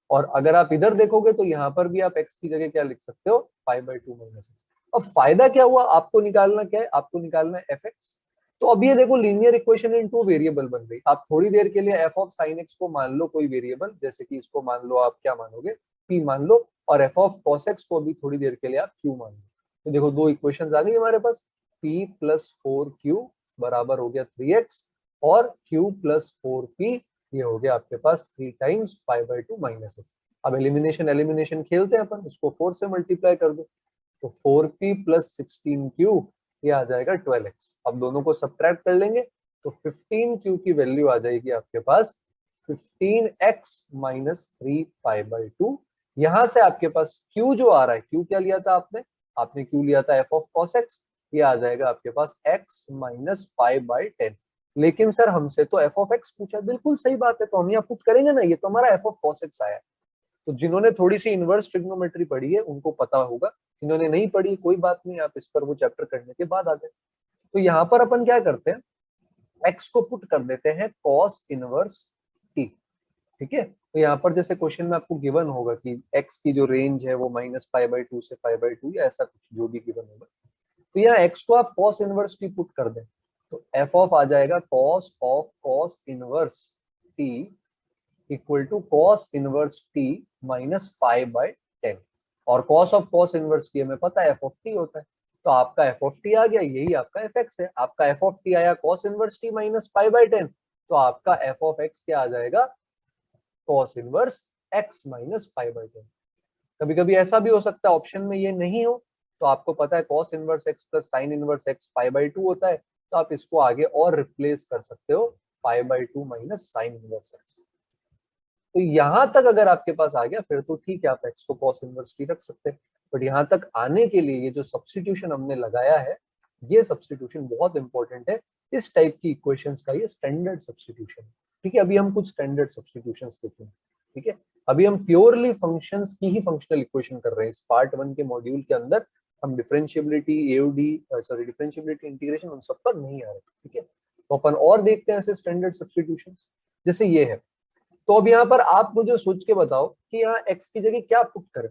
और अगर आप इधर देखोगे तो यहाँ पर भी आप x की जगह क्या लिख सकते हो, पाई बाई 2 माइनस एक्स। अब फायदा क्या हुआ, आपको निकालना क्या है, आपको निकालना है एफ एक्स। तो अब ये देखो linear equation in two variable बन गई। आप थोड़ी देर के लिए एफ ऑफ साइन एक्स को मान लो कोई वेरिएबल, जैसे कि इसको मान लो आप क्या मानोगे, p मान लो, और एफ ऑफ कॉस एक्स को भी थोड़ी देर के लिए आप q मान लो। तो देखो दो इक्वेशन आ गई हमारे पास, p प्लस 4q बराबर हो गया 3x, और q प्लस 4p ये हो गया आपके पास 3 times pi by 2 minus x. अब एलिमिनेशन खेलते हैं अपन, इसको 4 से मल्टीप्लाई कर दो तो 4p प्लस 16q ये आ जाएगा 12x। अब दोनों को सब्ट्रैक्ट कर लेंगे तो 15q की वैल्यू आ जाएगी आपके पास 15x माइनस 3 पाई बाई 2। यहां से आपके पास q जो आ रहा है, q क्या लिया था आपने, आपने q लिया था f ऑफ cos x, ये आ जाएगा आपके पास x माइनस पाई बाई 10। लेकिन सर हमसे तो f ऑफ x पूछा, बिल्कुल सही बात है, तो हम यहाँ पुट करेंगे ना, ये तो हमारा f ऑफ cos x आया। तो जिन्होंने थोड़ी सी इनवर्स ट्रिग्नोमेट्री पढ़ी है उनको पता होगा, जिन्होंने नहीं पढ़ी कोई बात नहीं, आप इस पर वो चैप्टर करने के बाद आ जाए। तो यहाँ पर अपन क्या करते हैं, x को पुट कर देते हैं cos इनवर्स t। ठीक है, तो यहाँ पर जैसे क्वेश्चन में आपको गिवन होगा कि x की जो रेंज है वो माइनस पाई बाई 2 से पाई बाई 2 या ऐसा कुछ जो भी गिवन होगा, तो यहाँ x को आप cos इनवर्स t पुट कर दें तो f ऑफ आ जाएगा cos of cos inverse t equal to cos inverse t minus pi by 10। और cos of cos inverse t हमें पता है f ऑफ t होता है, तो आपका f ऑफ t आ गया, यही आपका fx है। आपका f ऑफ t आया cos inverse t minus pi by 10, तो आपका f ऑफ x क्या आ जाएगा, cos inverse x minus pi by 10। कभी कभी ऐसा भी हो सकता है ऑप्शन में ये नहीं हो, तो आपको पता है cos inverse x plus sine inverse x pi by 2 होता है, तो आप इसको आगे और रिप्लेस कर सकते हो pi by 2 minus sine inverse x। तो यहां तक अगर आपके पास आ गया फिर तो ठीक है, आप x को cos इनवर्स t रख सकते हैं। बट यहाँ तक आने के लिए ये जो सब्स्टिट्यूशन हमने लगाया है, ये सब्स्टिट्यूशन बहुत इंपॉर्टेंट है। इस टाइप की इक्वेशंस का ये स्टैंडर्ड सब्स्टिट्यूशन है। ठीक है, अभी हम कुछ स्टैंडर्ड सब्स्टिट्यूशंस देखेंगे। ठीक है, अभी हम प्योरली फंक्शंस की ही फंक्शनल इक्वेशन कर रहे हैं। इस पार्ट 1 के मॉड्यूल के अंदर हम differentiability, AOD sorry differentiability, integration उन सब पर नहीं आ रहे। ठीक है, तो अपन और देखते हैं ऐसे स्टैंडर्ड सब्स्टिट्यूशंस, जैसे ये है। तो अब यहाँ पर आप मुझे सोच के बताओ कि यहाँ x की जगह क्या पुट करें।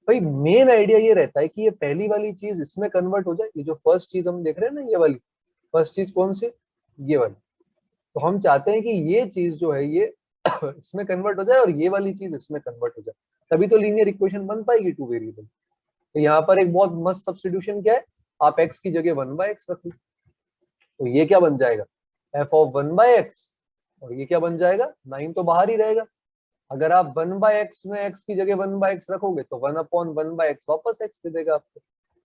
भाई मेन आइडिया ये रहता है कि ये पहली वाली चीज इसमें कन्वर्ट हो जाए, ये जो फर्स्ट चीज हम देख रहे हैं ना, ये वाली फर्स्ट चीज कौन सी, ये वाली। तो हम चाहते हैं कि ये चीज जो है ये इसमें कन्वर्ट हो जाए और ये वाली चीज इसमें कन्वर्ट हो जाए, तभी तो लीनियर इक्वेशन बन पाएगी टू वेरिएबल। तो यहाँ पर एक बहुत मस्त सब्स्टिट्यूशन क्या है, आप x की जगह 1/x रख लो, तो ये क्या बन जाएगा, f ऑफ 1/x, और ये क्या बन जाएगा, 9 तो बाहर ही रहेगा। अगर आप 1/x में x की जगह 1/x रखोगे तो 1/1/x वापस x दे देगा आपको,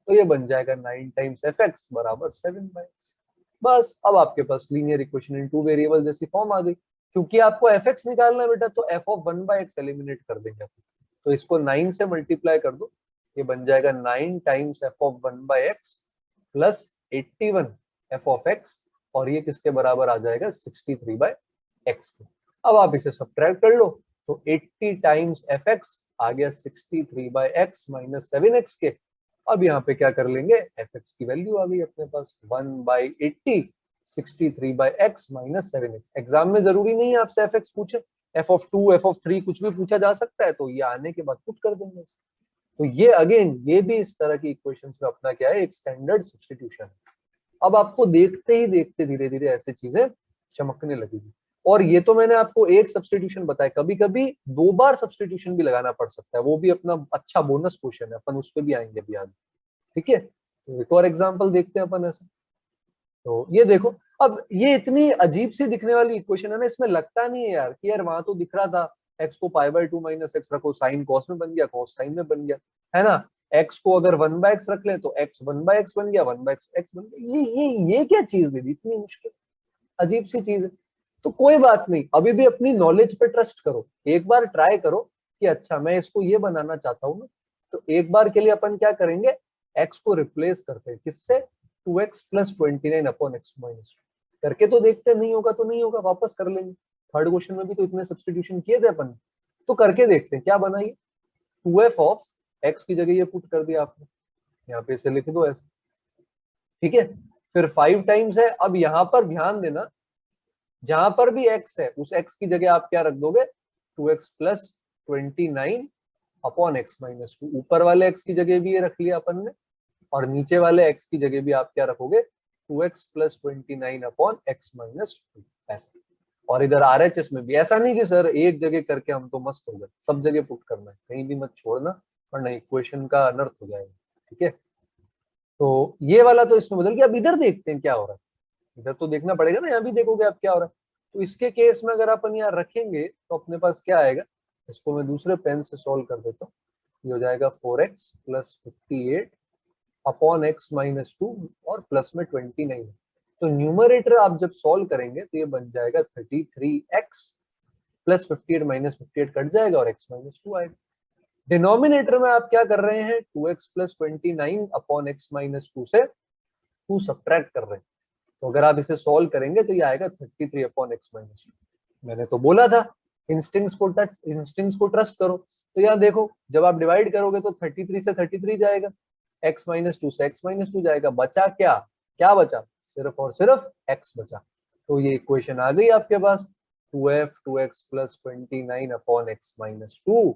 तो ये बन जाएगा 9 टाइम्स fx बराबर 7/x। बस अब आपके पास linear equation in two variable जैसी फॉर्म आ गई। क्योंकि आपको fx निकालना है बेटा, तो f ऑफ 1/x एलिमिनेट कर देंगे आप, तो इसको 9 से मल्टीप्लाई कर दो, ये बन जाएगा 9 times f of 1/x plus 81 f of x, और ये किसके बराबर आ जाएगा, 63/x के। अब आप इसे सब्ट्रैक्ट कर लो तो 80 टाइम्स fx आ गया 63/x माइनस 7x के। अब यहाँ पे क्या कर लेंगे, fx की वैल्यू आ गई अपने पास 1/80 63/x माइनस 7x। एग्जाम में जरूरी नहीं है आपसे fx पूछे, f ऑफ 2 f ऑफ 3 कुछ भी पूछा जा सकता है, तो ये आने के बाद पुट कर देंगे। तो ये अगेन ये भी इस तरह की इक्वेशंस में अपना क्या है, एक स्टैंडर्ड सब्स्टिट्यूशन है। अब आपको देखते ही देखते धीरे धीरे ऐसी चीजें चमकने लगेगी। और ये तो मैंने आपको एक सब्स्टिट्यूशन बताया, कभी कभी 2 बार सब्स्टिट्यूशन भी लगाना पड़ सकता है, वो भी अपना अच्छा बोनस क्वेश्चन है, अपन उस पर भी आएंगे अभी आगे। ठीक है, तो एक और एग्जाम्पल देखते हैं अपन ऐसा। तो ये देखो, अब ये इतनी अजीब सी दिखने वाली इक्वेशन है ना, इसमें लगता नहीं है यार कि यार वहां तो दिख रहा था x को पाई बाई 2 माइनस एक्स रखो, साइन कॉस में बन गया, कॉस साइन में बन गया, है ना। x को अगर 1/x रख ले तो x 1/x बन गया, 1/x x बन गया। ये क्या चीज दे दी इतनी मुश्किल, अजीब सी चीज है। तो कोई बात नहीं, अभी भी अपनी नॉलेज पे ट्रस्ट करो, एक बार ट्राई करो कि अच्छा मैं इसको ये बनाना चाहता हूँ ना, तो एक बार के लिए अपन क्या करेंगे, x को रिप्लेस करते हैं किससे, 2x plus 29 upon x minus, करके तो देखते, नहीं होगा तो नहीं होगा, वापस कर लेंगे। थर्ड क्वेश्चन में भी तो इतने सब्स्टिट्यूशन किए थे अपन, तो करके देखते हैं क्या बनाइए। 2f ऑफ x की जगह ये पुट कर दिया आपने, यहाँ पे इसे लिख दो ऐसे। ठीक है, फिर 5 टाइम्स है। अब यहाँ पर ध्यान देना, जहां पर भी x है उस x की जगह आप क्या रख दोगे, 2x plus 29 upon x minus 2। ऊपर वाले x की जगह भी ये रख लिया अपन ने, और नीचे वाले x की जगह भी आप क्या रखोगे, 2x plus 29 upon x minus 2 ऐसा। और इधर RHS में भी ऐसा नहीं कि सर एक जगह करके हम तो मस्त हो गए, सब जगह पुट करना है, कहीं भी मत छोड़ना वरना इक्वेशन का अनर्थ हो जाएगा। ठीक है, तो ये वाला तो इसमें बदल गया। अब इधर देखते हैं क्या हो रहा है, इधर तो देखना पड़ेगा ना, यहाँ भी देखोगे आप क्या हो रहा है। तो इसके केस में अगर अपन यहाँ रखेंगे तो अपने पास क्या आएगा, इसको मैं दूसरे पेन से सॉल्व कर देता हूँ। ये हो जाएगा 4x plus 58 upon x minus 2 और प्लस में 29। तो न्यूमरेटर आप जब सॉल्व करेंगे तो ये बन जाएगा 33x प्लस 58 माइनस 58 कट जाएगा और x माइनस 2 आएगा। डिनोमिनेटर में आप क्या कर रहे हैं, 2x plus 29 upon x minus 2 से 2 सब्ट्रैक्ट कर रहे हैं। तो अगर आप इसे सॉल्व करेंगे तो ये आएगा 33 अपॉन x माइनस 2। मैंने तो बोला था इंस्टिंक्ट्स को ट्रस्ट करो। तो यहाँ देखो जब आप डिवाइड करोगे तो 33 से 33 जाएगा, x माइनस 2 से x माइनस 2 जाएगा, बचा क्या, क्या बचा, सिर्फ और सिर्फ x बचा। तो ये इक्वेशन आ गई आपके पास, 2f 2x plus 29 upon x minus 2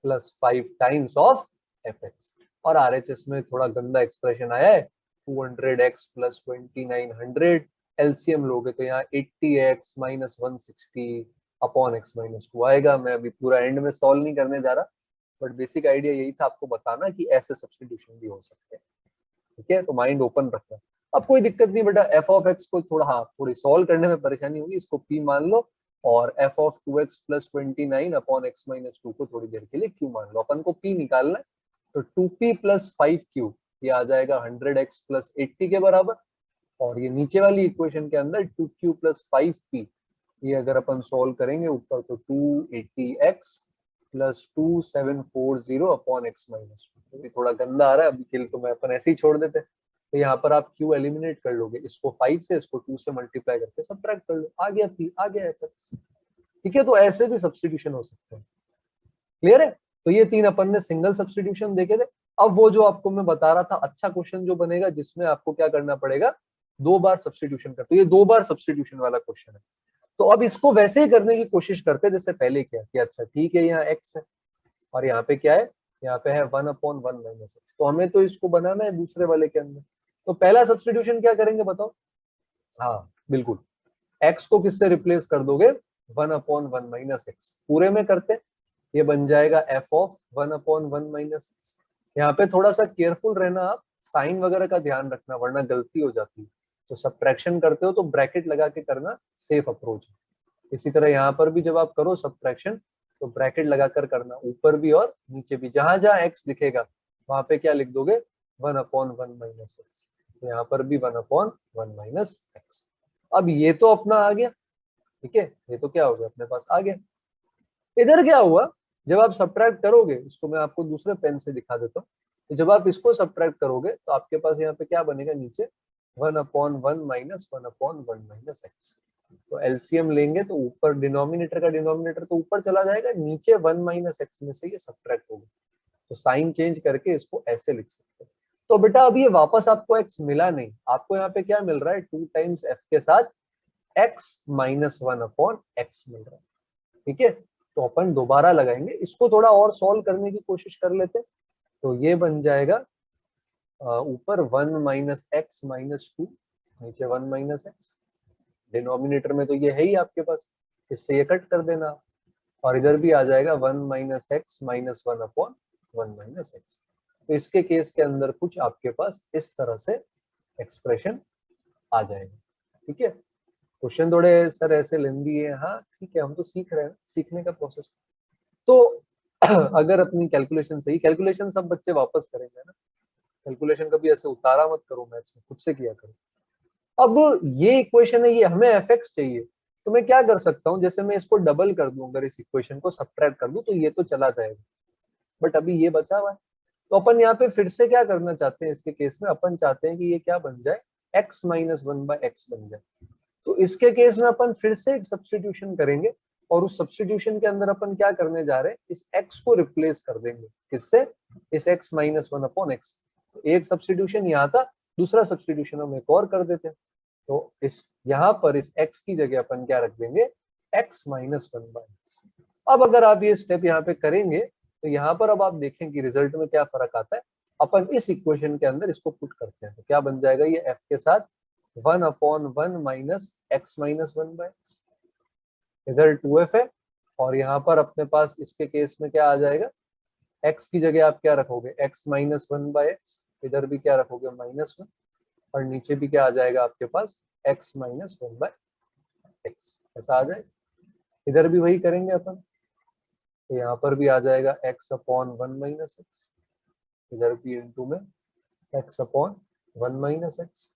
plus 5 times of fx। और RHS में थोड़ा गंदा एक्सप्रेशन आया है, 200x प्लस 2900, एलसीएम लोगे तो यहाँ 80x minus 160 upon x minus 2 आएगा। मैं अभी पूरा एंड में सॉल्व नहीं करने जा रहा, बट बेसिक आइडिया यही था आपको बताना कि ऐसे सब्स्टिट्यूशन भी हो सकते हैं। ठीक है, तो माइंड ओपन रखना। अब कोई दिक्कत नहीं बेटा, एफ ऑफ एक्स को थोड़ा थोड़ी सॉल्व करने में परेशानी होगी, इसको पी मान लो, और F of 2x plus 29 upon x minus 2 को थोड़ी देर के लिए क्यू मान लो। अपन को पी निकालना है, तो 2p प्लस 5q ये आ जाएगा 100x प्लस 80 के बराबर। और ये नीचे वाली इक्वेशन के अंदर 2q प्लस 5p, ये अगर अपन सॉल्व करेंगे ऊपर तो 280x plus 2740 upon x minus 2। ये थोड़ा गंदा आ रहा है, अभी के लिए तो मैं अपन ऐसे ही छोड़ देते। तो यहाँ पर आप q एलिमिनेट कर लोगे, इसको 5 से इसको 2 से मल्टीप्लाई करके सब्ट्रैक्ट कर लो, आ गया p, आ गया fx। ठीक है, तो ऐसे भी सब्स्टिट्यूशन हो सकते हैं। क्लियर है? तो ये तीन अपन ने सिंगल सब्स्टिट्यूशन देखे थे। अब वो जो आपको मैं बता रहा था अच्छा क्वेश्चन जो बनेगा जिसमें आपको क्या करना पड़ेगा, 2 बार सब्स्टिट्यूशन कर, तो ये 2 बार सब्स्टिट्यूशन वाला क्वेश्चन है। तो अब इसको वैसे ही करने की कोशिश करते हैं जैसे पहले किया कि अच्छा ठीक है यहाँ x है और यहाँ पे क्या है, यहाँ पे है 1 अपॉन 1 माइनस एक्स। तो हमें तो इसको बनाना है दूसरे वाले के अंदर। तो पहला सब्स्टिट्यूशन क्या करेंगे बताओ, हाँ बिल्कुल, x को किससे रिप्लेस कर दोगे, 1 अपॉन 1 माइनस एक्स। पूरे में करते, ये बन जाएगा f of 1 upon 1 minus x. यहाँ पे थोड़ा सा केयरफुल रहना, आप साइन वगैरह का ध्यान रखना वरना गलती हो जाती है। तो सब्ट्रैक्शन करते हो तो ब्रैकेट लगा के करना, सेफ अप्रोच है। इसी तरह यहाँ पर भी जब आप करो सब्ट्रैक्शन तो ब्रैकेट लगाकर करना, ऊपर भी और नीचे भी, जहां जहां x दिखेगा वहां पे क्या लिख दोगे, 1 अपॉन 1 माइनस एक्स। तो यहाँ पर भी 1 अपॉन 1 माइनस एक्स। अब ये तो अपना आ गया, ठीक है, ये तो क्या हो गया अपने पास आ गया। इधर क्या हुआ, जब आप सब्ट्रैक्ट करोगे, इसको मैं आपको दूसरे पेन से दिखा देता हूँ। तो जब आप इसको सब्ट्रैक्ट करोगे तो आपके पास यहाँ पे क्या बनेगा, नीचे 1 upon 1 minus 1 upon 1 minus x. तो एलसीएम लेंगे तो ऊपर डिनोमिनेटर का डिनोमिनेटर तो ऊपर चला जाएगा, नीचे 1 माइनस एक्स में से ये सब्ट्रैक्ट होगा। तो साइन चेंज करके इसको ऐसे लिख सकते हैं। तो बेटा अब ये वापस आपको एक्स मिला नहीं, आपको यहाँ पे क्या मिल रहा है, 2 टाइम्स एफ के साथ एक्स माइनस 1 अपॉन एक्स मिल रहा है। ठीक है, तो अपन दोबारा लगाएंगे, इसको थोड़ा और सॉल्व करने की कोशिश कर लेते। तो ये बन जाएगा ऊपर 1 माइनस एक्स माइनस 2, नीचे 1 माइनस एक्स। डिनोमिनेटर में तो ये है ही आपके पास, इससे ये कट कर देना, और इधर भी आ जाएगा 1 minus x minus 1 upon 1 minus x. तो इसके केस के अंदर कुछ आपके पास इस तरह से एक्सप्रेशन आ जाएगा। ठीक है, क्वेश्चन थोड़े सर ऐसे लेंदी है, हाँ ठीक है, हम तो सीख रहे हैं, सीखने का प्रोसेस। तो अगर अपनी कैलकुलेशन सही, कैलकुलेशन सब बच्चे वापस करेंगे ना, कैलकुलेशन कभी ऐसे उतारा मत करो मैथ्स में, खुद से किया करो। अब ये इक्वेशन है, ये हमें एफ एक्स चाहिए, तो मैं क्या कर सकता हूँ, जैसे मैं इसको डबल कर दूं, अगर इस इक्वेशन को सब्ट्रैक्ट कर दूं तो ये तो चला जाएगा, बट अभी ये बचा हुआ है। तो अपन यहाँ पे फिर से क्या करना चाहते हैं, इसके केस में अपन चाहते हैं कि ये क्या बन जाए, x माइनस 1 बाय एक्स बन जाए। तो इसके केस में अपन फिर से एक सब्स्टिट्यूशन करेंगे, और उस सब्स्टिट्यूशन के अंदर अपन क्या करने जा रहे हैं, इस x को रिप्लेस कर देंगे किससे, इस x माइनस 1 अपॉन एक्स। तो एक सब्स्टिट्यूशन यहाँ था, दूसरा सब्स्टिट्यूशन हम एक और कर देते हैं। तो इस यहाँ पर इस x की जगह अपन क्या रख देंगे, x माइनस 1 बाय एक्स। अब अगर आप ये स्टेप यहाँ पे करेंगे तो यहाँ पर अब आप देखें कि रिजल्ट में क्या फर्क आता है। अपन इस इक्वेशन के अंदर इसको पुट करते हैं तो क्या बन जाएगा, ये f के साथ 1 upon 1 minus x minus 1 by x, इधर 2f है, और यहाँ पर अपने पास इसके केस में क्या आ जाएगा, x की जगह आप क्या रखोगे, x माइनस 1 बाय एक्स, इधर भी क्या रखोगे माइनस 1, और नीचे भी क्या आ जाएगा आपके पास x माइनस 1 बाय एक्स। ऐसा आ जाए। इधर भी वही करेंगे अपन, तो यहाँ पर भी आ जाएगा x अपॉन 1 माइनस एक्स, इधर भी इंटू में x अपॉन 1 माइनस एक्स,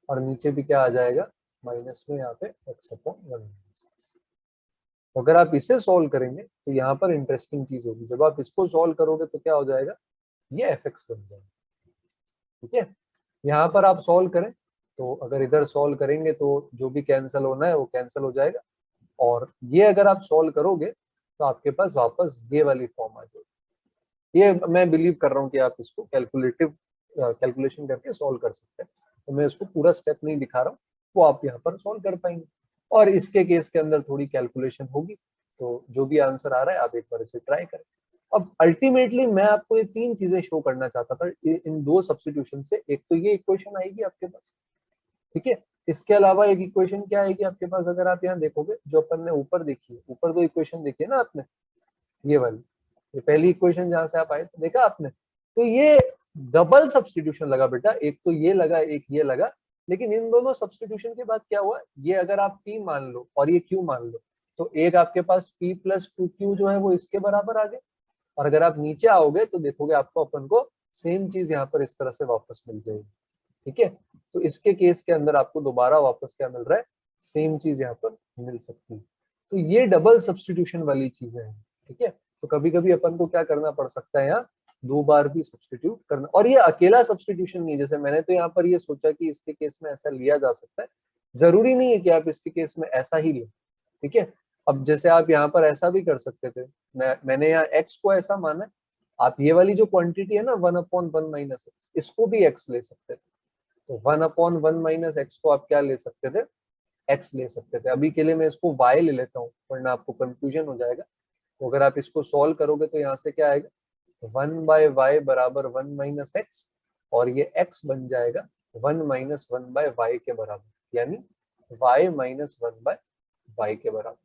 और नीचे भी क्या आ जाएगा, माइनस में यहाँ पे x अपॉन 1 माइनस एक्स। अगर आप इसे सॉल्व करेंगे तो यहाँ पर इंटरेस्टिंग चीज होगी, जब आप इसको सॉल्व करोगे तो क्या हो जाएगा, ये fx बन जाएगा। ठीक है, यहाँ पर आप सॉल्व करें तो अगर इधर सॉल्व करेंगे तो जो भी कैंसिल होना है वो कैंसिल हो जाएगा, और ये अगर आप सॉल्व करोगे तो आपके पास वापस ये वाली फॉर्म आ जाएगी। ये मैं बिलीव कर रहा हूँ कि आप इसको कैलकुलेशन करके सॉल्व कर सकते हैं, तो मैं इसको पूरा स्टेप नहीं दिखा रहा हूँ, वो आप यहाँ पर सॉल्व कर पाएंगे। और इसके केस के अंदर थोड़ी कैलकुलेशन होगी, तो जो भी आंसर आ रहा है आप एक बार इसे ट्राई करें। अब अल्टीमेटली मैं आपको ये तीन चीजें शो करना चाहता था इन दो सब्स्टिट्यूशन से। एक तो ये इक्वेशन आएगी आपके पास, ठीक है, इसके अलावा एक इक्वेशन क्या आएगी आपके पास, अगर आप यहाँ देखोगे जो अपन ने ऊपर देखी है, ऊपर दो इक्वेशन देखी है ना आपने, ये वाली, ये पहली इक्वेशन जहां से आप आए तो देखा आपने, तो ये डबल सब्स्टिट्यूशन लगा बेटा, एक तो ये लगा एक ये लगा, लेकिन इन दोनों सब्स्टिट्यूशन के बाद क्या हुआ, ये अगर आप p मान लो और ये q मान लो, तो एक आपके पास p प्लस 2q जो है वो इसके बराबर आ गए, और अगर आप नीचे आओगे तो देखोगे आपको अपन को सेम चीज यहाँ पर इस तरह से वापस मिल जाएगी। ठीक है, तो इसके केस के अंदर आपको दोबारा वापस क्या मिल रहा है, सेम चीज यहाँ पर मिल सकती है। तो ये डबल सब्स्टिट्यूशन वाली चीजें हैं। ठीक है, तो कभी कभी अपन को क्या करना पड़ सकता है, यहाँ दो बार भी सब्स्टिट्यूट करना, और ये अकेला सब्स्टिट्यूशन नहीं, जैसे मैंने तो यहाँ पर ये सोचा कि इसके केस में ऐसा लिया जा सकता है, जरूरी नहीं है कि आप इसके केस में ऐसा ही लें। ठीक है, अब जैसे आप यहाँ पर ऐसा भी कर सकते थे, मैंने यहाँ x को ऐसा माना है, आप ये वाली जो क्वांटिटी है ना 1/1 माइनस एक्स, इसको भी x ले सकते थे, तो 1/1 माइनस एक्स को आप क्या ले सकते थे, x ले सकते थे। अभी के लिए मैं इसको y ले लेता हूँ वरना आपको कंफ्यूजन हो जाएगा। तो अगर आप इसको सॉल्व करोगे तो यहाँ से क्या आएगा, 1/y बराबर 1 माइनस एक्स, और ये x बन जाएगा 1 माइनस 1/y के बराबर, यानी y माइनस 1/y के बराबर।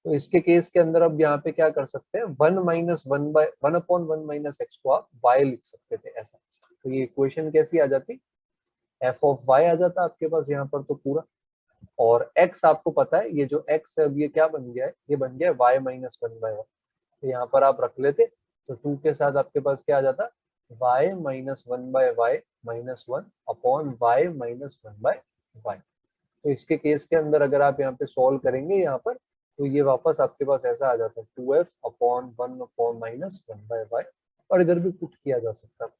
तो इसके केस के अंदर अब यहाँ पे क्या कर सकते हैं, 1/1 माइनस एक्स को आप y लिख सकते थे ऐसा। तो ये इक्वेशन कैसी आ जाती, एफ ऑफ वाई आ जाता आपके पास यहाँ पर तो पूरा, और x आपको पता है, ये जो x है अब ये क्या बन गया है, ये बन गया है y माइनस 1/y। तो यहाँ पर आप रख लेते तो 2 के साथ आपके पास क्या आ जाता, y minus 1/y minus 1 upon y minus 1/y। तो इसके केस के अंदर अगर आप यहाँ पे सॉल्व करेंगे यहाँ पर, तो ये वापस आपके पास ऐसा आ जाता है 2f upon 1 upon minus 1/y, और इधर भी पुट किया जा सकता है।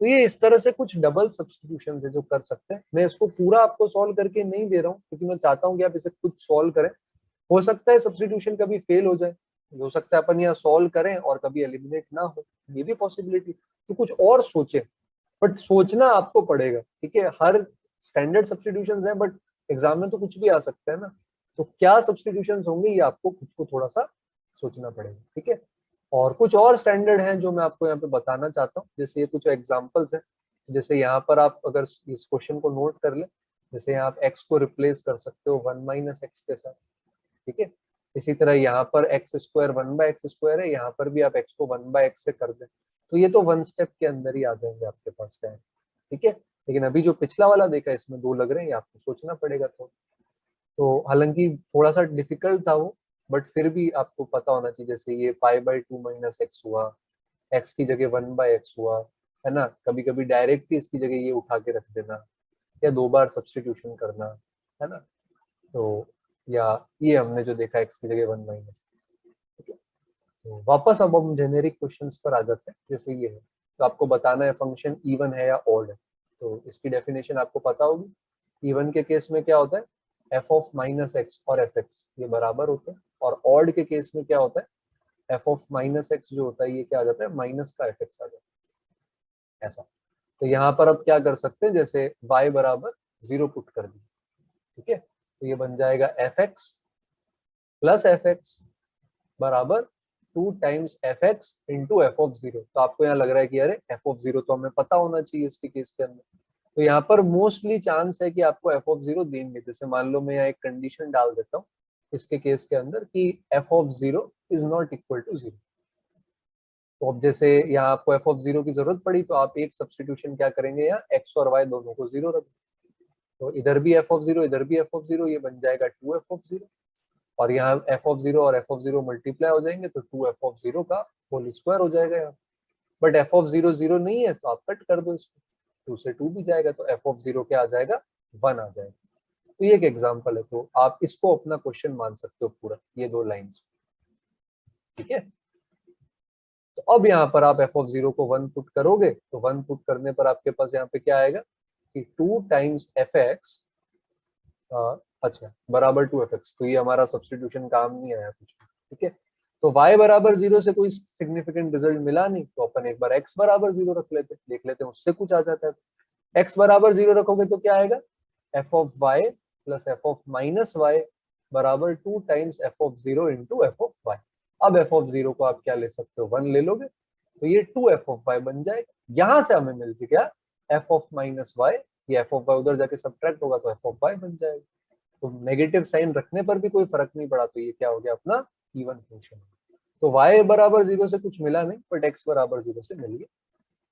तो ये इस तरह से कुछ डबल सब्स्टिट्यूशन है जो कर सकते हैं। मैं इसको पूरा आपको सॉल्व करके नहीं दे रहा हूँ क्योंकि मैं चाहता हूँ कि आप इसे खुद सॉल्व करें। हो सकता है सब्स्टिट्यूशन कभी फेल हो जाए, हो सकता है अपन यहाँ सॉल्व करें और कभी एलिमिनेट ना हो, ये भी पॉसिबिलिटी, तो कुछ और सोचे, बट सोचना आपको पड़ेगा। ठीक है, हर स्टैंडर्ड सब्स्टिट्यूशन है बट एग्जाम में तो कुछ भी आ सकता है ना, तो क्या सब्स्टिट्यूशन होंगे ये आपको खुद को थोड़ा सा सोचना पड़ेगा। ठीक है, और कुछ और स्टैंडर्ड हैं जो मैं आपको यहाँ पे बताना चाहता हूँ, जैसे ये कुछ एग्जांपल्स हैं। जैसे यहाँ पर आप अगर इस क्वेश्चन को नोट कर ले, जैसे यहाँ आप x को रिप्लेस कर सकते हो 1 माइनस एक्स के साथ। ठीक है, इसी तरह यहाँ पर एक्स स्क्वायर 1/x² है, यहाँ पर भी आप x को 1/x से कर दें, तो ये तो वन स्टेप के अंदर ही आ जाएंगे आपके पास क्या है। ठीक है, लेकिन अभी जो पिछला वाला देखा इसमें दो लग रहे हैं, ये आपको सोचना पड़ेगा थोड़ा। तो हालांकि थोड़ा सा डिफिकल्ट था वो, बट फिर भी आपको पता होना चाहिए। जैसे ये π/2 माइनस एक्स हुआ, x की जगह 1/x हुआ, है ना, कभी कभी डायरेक्ट ही इसकी जगह ये उठा के रख देना, या दो बार सब्स्टिट्यूशन करना, है ना। तो या ये हमने जो देखा x की जगह 1/। ठीक है, तो वापस अब हम जेनेरिक क्वेश्चंस पर आ जाते हैं। जैसे ये है, तो आपको बताना है फंक्शन इवन है या ऑड है, तो इसकी डेफिनेशन आपको पता होगी। इवन के केस में क्या होता है, एफ ऑफ माइनस एक्स और एफ एक्स ये बराबर होते हैं, और ऑड के केस में क्या होता है, एफ ऑफ माइनस एक्स जो होता है ये क्या आ जाता है, माइनस का एफ एक्स आ जाता है ऐसा। तो यहाँ पर अब क्या कर सकते हैं, जैसे y बराबर 0 पुट कर दिया, ठीक है, तो ये बन जाएगा F x plus F x बराबर 2 times F x into f of 0। तो आपको यहाँ लग रहा है कि अरे एफ ऑफ 0 तो हमें पता होना चाहिए इसके केस के अंदर, तो यहाँ पर मोस्टली चांस है कि आपको एफ ऑफ 0 देंगे। जैसे मान लो मैं यहाँ एक कंडीशन डाल देता हूँ इसके केस के अंदर कि f of 0 is not equal to 0। तो अब जैसे यहाँ आपको एफ ऑफ 0 की जरूरत पड़ी तो आप एक सब्स्टिट्यूशन क्या करेंगे, यहाँ एक्स और वाई दोनों को 0 रख, तो इधर भी एफ ऑफ 0 इधर भी एफ ऑफ 0, ये बन जाएगा 2f ऑफ 0। और यहाँ एफ ऑफ जीरो और एफ ऑफ जीरो मल्टीप्लाई हो जाएंगे तो 2f(0) का होल स्क्वायर हो जाएगा यहाँ। बट f(0) 0 नहीं है तो आप कट कर दो इसको, 2 से 2 भी जाएगा तो f(0) क्या आ जाएगा, 1 आ जाएगा। तो ये एक एग्जांपल है, तो आप इसको अपना क्वेश्चन मान सकते हो पूरा, ये 2 लाइंस। ठीक है, तो अब यहाँ पर आप f(0) को 1 पुट करोगे तो 1 पुट करने पर आपके पास यहाँ पे क्या आएगा कि 2 टाइम्स fx, अच्छा बराबर 2fx। तो ये हमारा सब्स्टिट्यूशन काम नहीं आया कुछ। ठीक है, तो y बराबर 0 से कोई सिग्निफिकेंट रिजल्ट मिला नहीं तो अपन एक बार x बराबर 0 रख लेते, देख लेते हैं उससे कुछ आ जाता है। x बराबर 0 रखोगे तो क्या आएगा, f of y plus f of minus y बराबर 2 times f of 0 into f of y। अब f ऑफ 0 को आप क्या ले सकते हो, 1 ले लोगे तो ये 2f ऑफ y बन जाएगा। यहां से हमें मिलती क्या, f ऑफ माइनस y, ये f ऑफ y उधर जाके सब्ट्रैक्ट होगा तो f ऑफ y बन जाएगा। तो नेगेटिव साइन रखने पर भी कोई फर्क नहीं पड़ा, तो ये क्या हो गया अपना इवन फंक्शन। तो y बराबर 0 से कुछ मिला नहीं बट x बराबर 0 से मिल गया।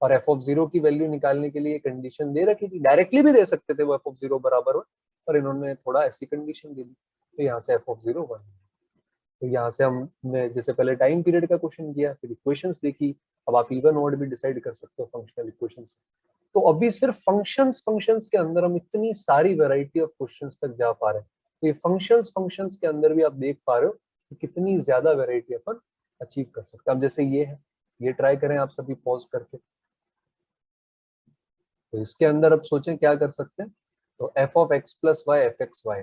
और f ऑफ 0 की वैल्यू निकालने के लिए कंडीशन दे रखी थी, डायरेक्टली भी दे सकते थे वो f ऑफ 0 बराबर हो, पर इन्होंने थोड़ा ऐसी कंडीशन दे दी तो यहाँ से f ऑफ 0 1। तो यहाँ से हमने जैसे पहले टाइम पीरियड का क्वेश्चन किया, फिर इक्वेशंस देखी, अब आप इवन ऑड भी डिसाइड कर सकते हो फंक्शनल इक्वेशंस। तो अभी सिर्फ फंक्शंस के अंदर हम इतनी सारी वैरायटी ऑफ क्वेश्चंस तक जा पा रहे हैं। तो ये फंक्शंस के अंदर भी आप देख पा रहे हो कि कितनी ज्यादा वैरायटी अपन अचीव कर सकते हैं। अब जैसे ये है, ये ट्राई करें आप सभी पॉज करके। तो इसके अंदर अब सोचें क्या कर सकते हैं, तो f of x plus y f x y.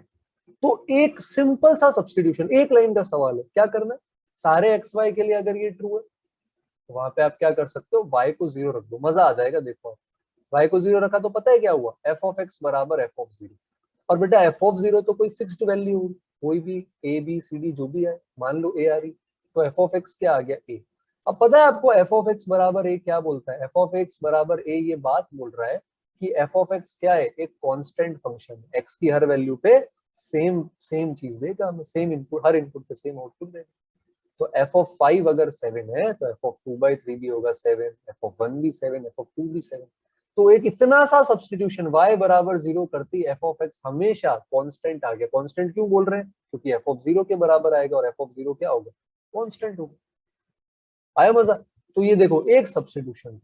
तो एक सिंपल सा सब्सटीट्यूशन, एक लाइन का सवाल है, क्या करना है, सारे एक्स वाई के लिए अगर ये ट्रू है तो वहां पे आप क्या कर सकते हो, y को 0 रख दो, मजा आ जाएगा। देखो y को 0 रखा तो पता है क्या हुआ, f ऑफ x बराबर f ऑफ 0। और बेटा f ऑफ 0 तो कोई फिक्स्ड वैल्यू होगी, कोई भी a b c d जो भी है, मान लो a आ रही, तो f ऑफ x क्या आ गया, a। अब पता है आपको f ऑफ x बराबर a क्या बोलता है, f ऑफ x बराबर a ये बात बोल रहा है कि f ऑफ x क्या है, एक कांस्टेंट फंक्शन, x की हर वैल्यू पे सेम सेम चीज देगा हमें, सेम इनपुट, हर इनपुट पे सेम आउटपुट देगा। तो f ऑफ 5 अगर 7 है तो f ऑफ 2/3 भी होगा 7, f ऑफ 1 भी 7, f ऑफ 2 भी 7। तो एक इतना सा सब्स्टिट्यूशन y बराबर 0 करती f ऑफ x हमेशा कांस्टेंट आ गया। कांस्टेंट क्यों बोल रहे हैं, क्योंकि f ऑफ 0 के बराबर आएगा और f ऑफ 0 क्या होगा, कांस्टेंट होगा। आया मजा। तो ये देखो एक सब्स्टिट्यूशन।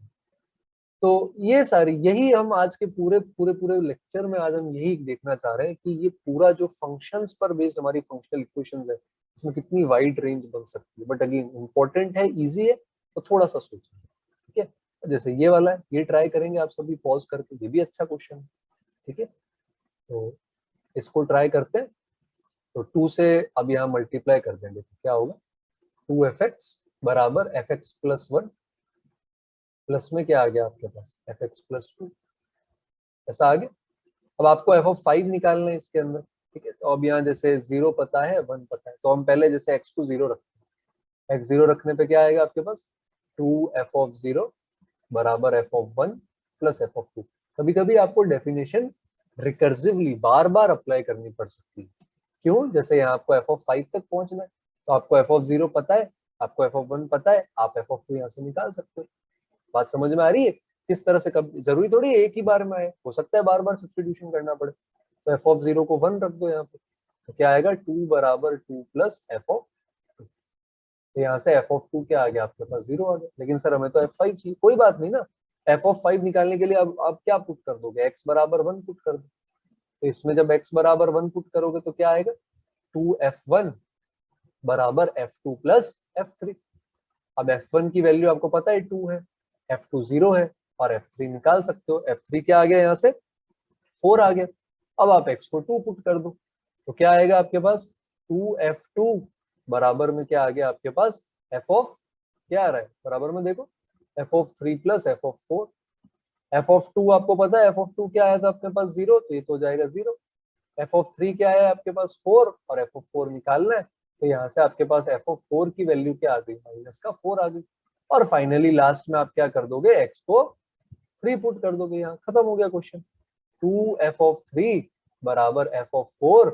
तो ये सारी, यही हम आज के पूरे पूरे पूरे लेक्चर में आज हम यही देखना चाह रहे हैं कि ये पूरा जो फंक्शंस पर बेस्ड हमारी फंक्शनल इक्वेशंस है, इसमें कितनी वाइड रेंज बन सकती है। बट अगेन इंपॉर्टेंट है, इजी है, तो थोड़ा सा सोचें। ठीक है, जैसे ये वाला है, ये ट्राई करेंगे आप सभी पॉज करके, ये भी अच्छा क्वेश्चन है। ठीक है, तो इसको ट्राई करते हैं। तो 2 से अब यहाँ मल्टीप्लाई कर देंगे तो क्या होगा, 2f(x) बराबर f(x प्लस 1) प्लस में क्या आ गया आपके पास, f(x प्लस 2), ऐसा आ गया। अब आपको f ऑफ 5 निकालना है इसके अंदर। ठीक है, तो अब यहाँ जैसे 0 पता है 1 पता है, तो हम पहले जैसे x को 0 रखते हैं, x 0 रखने पे क्या आएगा आपके पास, 2f ऑफ 0 बराबर f of 1 plus f of 2। कभी कभी आपको डेफिनेशन रिकर्सिवली बार बार अप्लाई करनी पड़ सकती है। क्यों, जैसे यहाँ आपको f ऑफ 5 तक पहुंचना है तो आपको f ऑफ 0 पता है, आपको f ऑफ 1 पता है, आप f ऑफ 2 यहाँ से निकाल सकते हो। बात समझ में आ रही है, किस तरह से, कब जरूरी थोड़ी है एक ही बार में आए, हो सकता है बार बार सब्स्टिट्यूशन करना पड़े। तो f ऑफ 0 को 1 रख दो यहाँ पे, तो क्या आएगा, 2 बराबर 2 प्लस f ऑफ 2। तो यहाँ से f ऑफ 2 क्या आ गया आपके पास, 0 आ गया। लेकिन सर हमें तो f5 चाहिए, कोई बात नहीं ना, f ऑफ 5 निकालने के लिए अब आप क्या पुट कर दोगे, x बराबर 1 पुट कर दो। तो इसमें जब x बराबर 1 पुट करोगे तो क्या आएगा, 2f1 बराबर f2 प्लस f3। अब f1 की वैल्यू आपको पता है 2 है, f2 0 है, और f3 निकाल सकते हो। f3 क्या आ गया यहाँ से, 4 आ गया। अब आप x को 2 पुट कर दो तो क्या आएगा आपके पास, 2f2 बराबर में क्या आ गया आपके पास, f ऑफ क्या आ रहा है बराबर में, देखो f of 3 plus f of 4। f of 2 आपको पता है, f ऑफ 2 क्या आया था आपके पास, 0, तो ये तो हो जाएगा 0। f ऑफ 3 क्या है आपके पास, 4, और f ऑफ 4 निकालना है, तो यहाँ से आपके पास f ऑफ 4 की वैल्यू क्या आ गई, माइनस का 4 आ गई। और फाइनली लास्ट में आप क्या कर दोगे, x को 3 पुट कर दोगे, यहाँ खत्म हो गया क्वेश्चन। 2f ऑफ 3 बराबर f of 4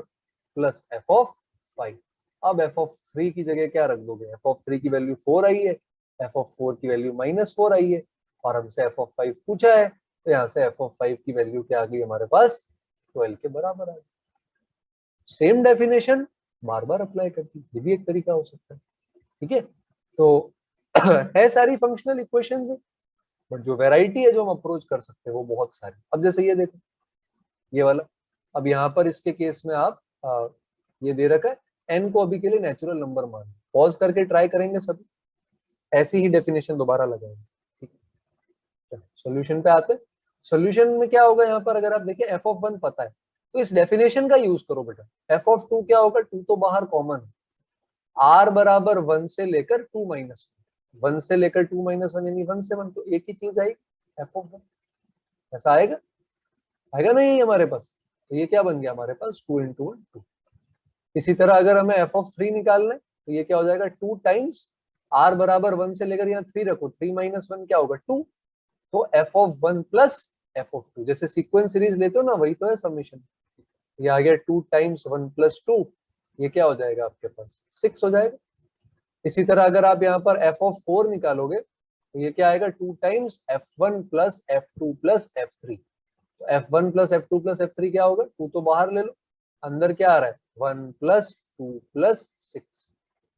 plus f of 5। अब f ऑफ 3 की जगह क्या रख दोगे, f ऑफ 3 की वैल्यू 4 आई है, f ऑफ 4 की वैल्यू -4 आई है, और हमसे f ऑफ 5 पूछा है, तो यहाँ से f ऑफ 5 की वैल्यू क्या आ गई हमारे पास, 12 के बराबर आ गई। सेम डेफिनेशन, बार बार अप्लाई करती है, ये भी एक तरीका हो सकता है। ठीक है, तो है सारी फंक्शनल इक्वेशंस है, बट जो वैरायटी है जो हम अप्रोच कर सकते हैं वो बहुत सारी। अब जैसे ये देखो, ये वाला, अब यहाँ पर इसके केस में आप ये दे रखा है, एन को अभी के लिए नेचुरल नंबर मान, पॉज करके ट्राई करेंगे सभी, ऐसी ही डेफिनेशन दोबारा लगाएंगे। ठीक है, सोल्यूशन पे आते हैं। सोल्यूशन में क्या होगा, यहाँ पर अगर आप देखें एफ ऑफ 1 पता है, तो इस डेफिनेशन का यूज करो बेटा। एफ ऑफ 2 क्या होगा, 2 तो बाहर कॉमन है, आर बराबर 1 से लेकर 2 माइनस 1 से लेकर 2 माइनस 1 यानी 1 से 1, तो एक ही चीज आएगी एफ ऑफ 1, ऐसा आएगा, आएगा नहीं हमारे पास, तो ये क्या बन गया हमारे पास 2 इंटू 1 2। इसी तरह अगर हमें एफ ऑफ 3 निकालना है, तो ये क्या हो जाएगा 2 टाइम्स आर बराबर 1 से लेकर यहाँ 3 रखो, 3 माइनस 1 क्या होगा 2, तो F of 1 plus f of 2, जैसे सीक्वेंस सीरीज लेते हो ना, वही तो है समीशन। ये आ गया 2 टाइम्स 1 प्लस 2, ये क्या हो जाएगा आपके पास 6 हो जाएगा। इसी तरह अगर आप यहाँ पर एफ ऑफ 4 निकालोगे, तो ये क्या आएगा 2 times F 1 plus F 2 plus F 3, तो F 1 plus F 2 plus F 3 क्या होगा, 2 तो बाहर ले लो, अंदर क्या आ रहा है 1 प्लस 2 प्लस 6,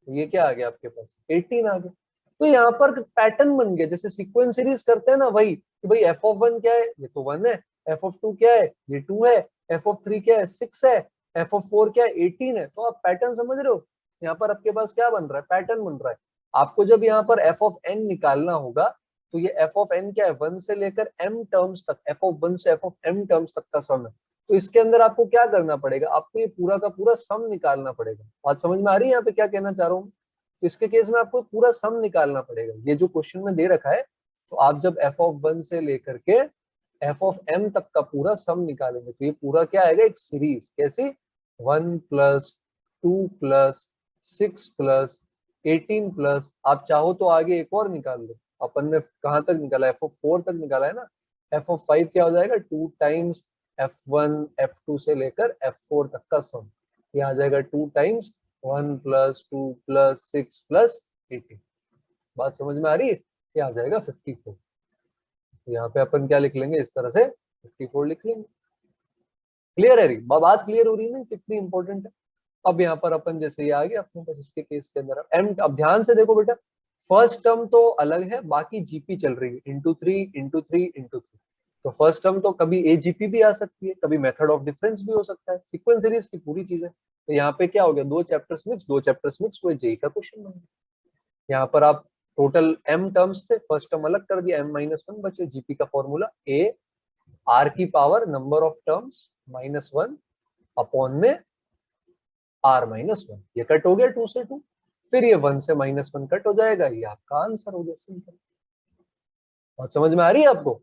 तो ये क्या आ गया आपके पास 18 आ गया। तो यहाँ पर पैटर्न बन गया, जैसे सीक्वेंस सीरीज करते हैं ना वही, कि भाई एफ ऑफ 1 क्या है, ये तो 1 है, एफ ऑफ 2 क्या है, ये 2 है, एफ ऑफ 3 क्या है 6 है, एफ ऑफ 4 क्या है 18 है। तो आप पैटर्न समझ रहे हो, यहाँ पर आपके पास क्या बन रहा है, पैटर्न बन रहा है। आपको जब यहाँ पर एफ ऑफ एन निकालना होगा, तो ये एफ ऑफ एन क्या है 1 से लेकर एम टर्म्स तक, एफ ऑफ 1 से एफ ऑफ एम टर्म्स तक का सम है। तो इसके अंदर आपको क्या करना पड़ेगा, आपको ये पूरा का पूरा सम निकालना पड़ेगा। बात समझ में आ रही है यहाँ पे क्या कहना चाह रहा हूँ। तो इसके केस में आपको पूरा सम निकालना पड़ेगा, ये जो क्वेश्चन में दे रखा है, तो आप जब एफ ऑफ 1 से लेकर के एफ ऑफ एम तक का पूरा सम निकालेंगे, तो ये पूरा क्या आएगा एक सीरीज, कैसी 1 प्लस 2 प्लस 6 प्लस 18 प्लस, आप चाहो तो आगे एक और निकाल लो, अपन ने कहाँ तक निकाला, एफ ऑफ 4 तक निकाला है ना, एफ ऑफ 5 क्या हो जाएगा 2 टाइम्स f1 f2 से लेकर f4 तक का सम, ये आ जाएगा 2 टाइम्स 1 प्लस 2 प्लस 6 प्लस 18। बात समझ में आ रही है, ये आ जाएगा 54। यहाँ पे अपन क्या लिख लेंगे, इस तरह से 54 लिख लेंगे। क्लियर है, बात क्लियर हो रही है ना कितनी इंपॉर्टेंट है। अब यहाँ पर अपन जैसे ये आ गया अपने पास, इसके केस के अंदर एम, अब ध्यान से देखो बेटा, फर्स्ट टर्म तो अलग है, बाकी जीपी चल रही है इंटू 3 इंटू 3 इंटू 3। तो फर्स्ट टर्म तो कभी एजीपी भी आ सकती है, कभी मेथड ऑफ डिफरेंस भी हो सकता है, सीक्वेंस सीरीज की पूरी चीज है। तो यहाँ पे क्या हो गया, दो चैप्टर्स मिक्स, दो चैप्टर्स मिक्स, वो जेई का क्वेश्चन बन गया। यहाँ पर आप टोटल एम टर्म्स थे, फर्स्ट टर्म अलग कर दिया, m-1 बचे, जीपी का फॉर्मूला ए आर की power number of terms -1 upon में r-1, ये कट हो गया 2 से 2, फिर ये 1 से -1 कट हो जाएगा, ये आपका आंसर हो गया सिंपल। और समझ में आ रही है आपको,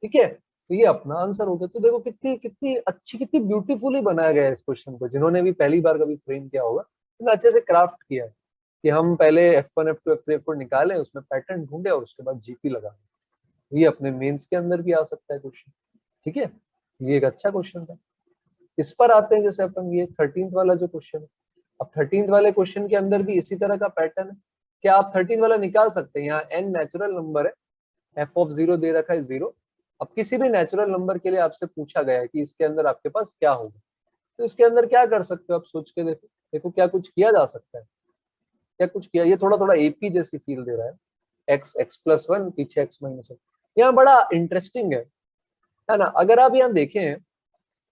ठीक है, तो ये अपना आंसर हो गया। तो देखो कितनी कितनी अच्छी, कितनी ब्यूटीफुली बनाया गया है इस क्वेश्चन को, जिन्होंने भी पहली बार कभी फ्रेम किया होगा, इतना अच्छे से क्राफ्ट किया है कि हम पहले F1 F2 F3 F4 निकाले, उसमें पैटर्न ढूंढे और उसके बाद जीपी लगा। ये अपने मेंस के अंदर भी आ सकता है क्वेश्चन, ठीक है, ये एक अच्छा क्वेश्चन था। इस पर आते हैं, जैसे अपन ये 13th वाला जो क्वेश्चन है, अब 13th वाले क्वेश्चन के अंदर भी इसी तरह का पैटर्न है। क्या आप 13 वाला निकाल सकते हैं, यहाँ n नेचुरल नंबर है, एफ ऑफ 0 दे रखा है 0। अब किसी भी नेचुरल नंबर के लिए आपसे पूछा गया है कि इसके अंदर आपके पास क्या होगा, तो इसके अंदर क्या कर सकते हो आप सोच के देखो, देखो क्या कुछ किया जा सकता है, क्या कुछ किया, ये थोड़ा थोड़ा एपी जैसी फील दे रहा है, एक्स एक्स प्लस 1 पीछे x-1, यहाँ बड़ा इंटरेस्टिंग है ना। अगर आप यहाँ देखें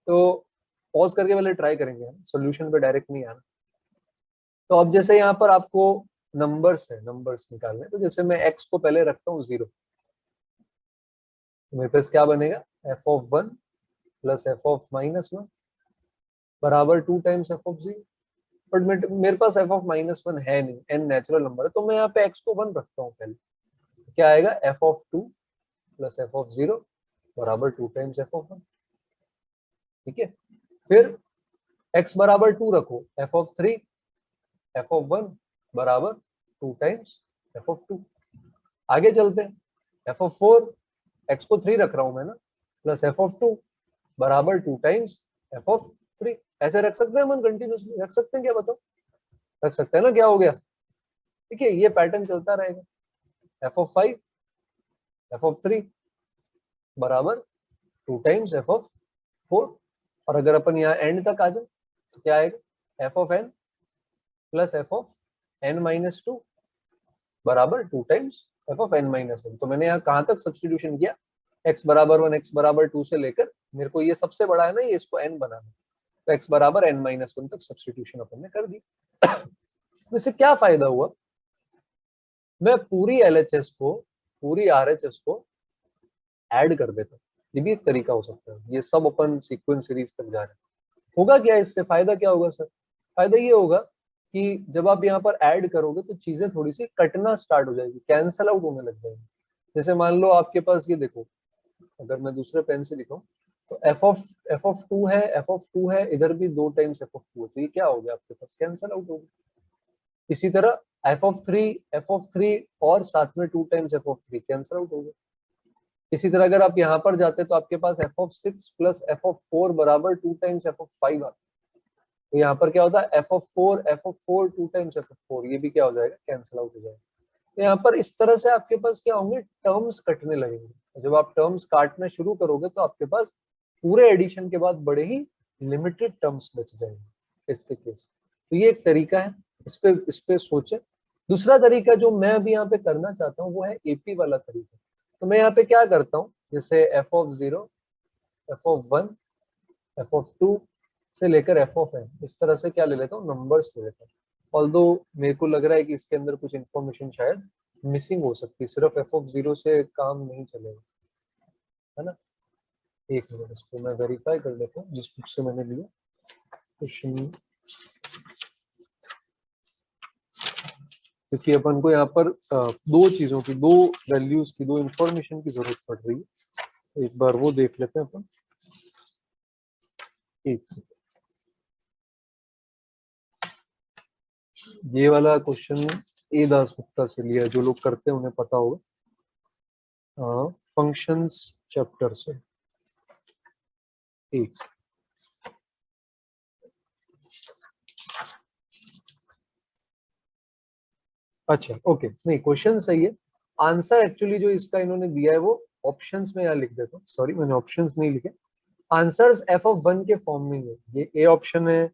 तो पॉज करके पहले ट्राई करेंगे, सोल्यूशन पे डायरेक्ट नहीं आना। तो अब जैसे यहाँ पर आपको नंबर्स है, नंबर्स निकालने, तो जैसे मैं x को पहले रखता हूँ 0, मेरे पास क्या बनेगा F of 1 plus f of -1 बराबर 2 टाइम्स एफ ऑफ 0। बट मेरे पास एफ ऑफ -1 है नहीं, n नेचुरल नंबर है, तो मैं यहाँ पे x को 1 रखता हूँ पहले, तो क्या आएगा f of 2 plus f of 0 बराबर 2 टाइम्स एफ ऑफ 1। ठीक है, फिर x बराबर 2 रखो, एफ ऑफ 3 एफ ऑफ 1 बराबर 2 टाइम्स एफ ऑफ 2। आगे चलते हैं, एफ ऑफ 4, x को 3 रख रहा हूं मैं ना, प्लस एफ ऑफ 2 बराबर 2 टाइम्स एफ ऑफ 3। ऐसे रख सकते हैं हम, कंटिन्यूसली रख सकते हैं, क्या बताओ, रख सकते हैं ना, क्या हो गया, ठीक है, ये पैटर्न चलता रहेगा, एफ ऑफ 5 एफ ऑफ 3 बराबर 2 टाइम्स एफ ऑफ 4। और अगर अपन यहाँ एंड तक आ जाए तो क्या आएगा f of n plus f of n minus two बराबर 2 times f of n minus one. तो मैंने यहाँ कहाँ तक सब्सटीट्यूशन किया, x बराबर 1 x बराबर 2 से लेकर मेरे को ये सबसे बड़ा है ना, ये इसको n बनाना, तो x बराबर n माइनस वन तक सब्सटीट्यूशन अपन ने कर दी। इससे क्या फायदा हुआ, मैं पूरी LHS को, पूरी RHS को ऐड कर देता हूँ। ये भी एक तरीका हो सकता है। ये सब अपन सीक्वेंस सीरीज तक जा रहे हैं। होगा क्या इससे, फायदा क्या होगा सर? फायदा ये होगा कि जब आप यहाँ पर ऐड करोगे तो चीजें थोड़ी सी कटना स्टार्ट हो जाएगी, कैंसल आउट होने लग जाएगी। जैसे मान लो आपके पास ये देखो, अगर मैं दूसरे पेन से दिखाऊं तो एफ ऑफ टू है, एफ ऑफ टू है, इधर भी 2 टाइम्स एफ ऑफ टू है, तो ये क्या हो गया आपके पास, कैंसल आउट हो गया। इसी तरह एफ ऑफ थ्री और साथ में 2 times f of three, cancel out हो गया। इसी तरह अगर आप यहाँ पर जाते तो आपके पास f of six plus f of four बराबर 2 टाइम्स एफ ऑफ फाइव आता। तो यहाँ पर क्या होता है, f of four 2 times f of four, ये भी क्या हो जाएगा, कैंसिल आउट हो जाएगा। तो यहाँ पर इस तरह से आपके पास क्या होंगे, टर्म्स कटने लगेंगे। जब आप टर्म्स काटना शुरू करोगे तो आपके पास पूरे एडिशन के बाद बड़े ही लिमिटेड टर्म्स बच जाएंगे इसके केस। तो ये एक तरीका है, इस पे सोचे। दूसरा तरीका जो मैं अभी यहाँ पे करना चाहता हूँ वो है एपी वाला तरीका। तो मैं यहाँ पे क्या करता हूँ, जैसे f of zero, f of one, f of two से लेकर एफ ऑफ एन, इस तरह से क्या ले लेता हूँ, नंबर्स ले लेता हूँ। ऑल्दो मेरे को लग रहा है कि इसके अंदर कुछ इन्फॉर्मेशन शायद मिसिंग हो सकती है, सिर्फ एफ ऑफ जीरो से काम नहीं चलेगा, है ना। एक मिनट, इसको मैं वेरीफाई कर लेता हूँ जिस बुक से मैंने लिया क्वेश्चन, क्योंकि अपन को यहाँ पर दो चीजों की, दो वैल्यूज की, दो इंफॉर्मेशन की जरूरत पड़ रही है। तो एक बार वो देख लेते हैं अपन। एक सेकंड, ये वाला क्वेश्चन ए दासगुप्ता से लिया है, जो लोग करते हैं उन्हें पता होगा, फंक्शंस चैप्टर से। एक अच्छा, ओके, नहीं क्वेश्चन सही है, आंसर एक्चुअली जो इसका इन्होंने दिया है वो ऑप्शंस में यहाँ लिख देता हूँ, सॉरी मैंने ऑप्शंस नहीं लिखे। आंसर्स एफ ऑफ वन के फॉर्म में है, ये ए ऑप्शन है,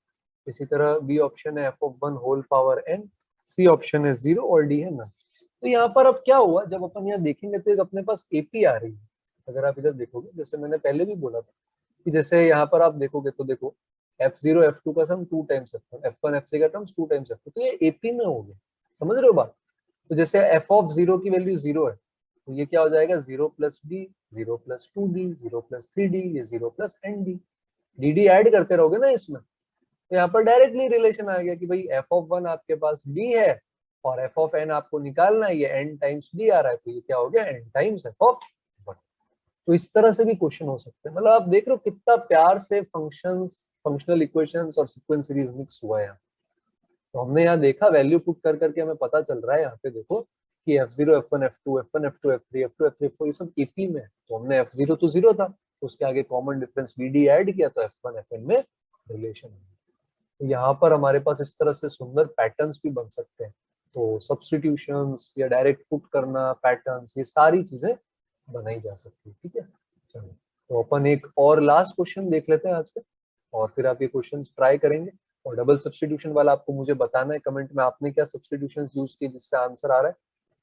इसी तरह बी ऑप्शन है f of one whole power n, C option है जीरो और डी है ना। तो यहाँ पर अब क्या हुआ, जब अपन यहाँ देखेंगे तो एक अपने पास एपी आ रही है। अगर आप इधर देखोगे, जैसे मैंने पहले भी बोला था कि जैसे यहाँ पर आप देखोगे तो देखो एफ जीरो एफ टू का सम 2 times F one F three का टर्म्स 2 टाइम्स एफ टू, तो ये एपी में हो गया, समझ रहे हो बात। तो जैसे एफ ऑफ जीरो की वैल्यू जीरो है, तो ये क्या हो जाएगा, zero plus d, zero plus two d, zero plus three d, ये zero plus n d, d d add करते रहोगे ना इसमें। तो यहाँ पर डायरेक्टली रिलेशन आ गया कि भाई एफ ऑफ वन आपके पास डी है और एफ ऑफ एन आपको निकालना है, ये एन टाइम्स डी आ रहा है, तो ये क्या हो गया, n times f of one. तो इस तरह से भी क्वेश्चन हो सकते हैं। मतलब आप देख रहे हो कितना प्यार से फंक्शंस, फंक्शनल इक्वेशंस और सीक्वेंस सीरीज मिक्स हुआ है। तो हमने यहाँ देखा, वैल्यू पुट कर करके हमें पता चल रहा है यहाँ पे देखो कि F zero F one F two F one F two F three F two F three F four, ये सब एपी में है। तो हमने एफ जीरो तो जीरो था, तो उसके आगे कॉमन डिफरेंस वी डी ऐड किया, तो एफ वन एफ एन में रिलेशन है। तो यहाँ पर हमारे पास इस तरह से सुंदर पैटर्न्स भी बन सकते हैं। तो सब्सटीट्यूशंस या डायरेक्ट पुट करना पैटर्न्स, ये सारी चीजें बनाई जा सकती है। ठीक है, चलो तो अपन एक और लास्ट क्वेश्चन देख लेते हैं आज का, और फिर आप ये क्वेश्चंस ट्राई करेंगे। और डबल सब्सटीट्यूशन वाला आपको मुझे बताना है कमेंट में, आपने क्या सब्सटीट्यूशंस यूज किए जिससे आंसर आ रहा है।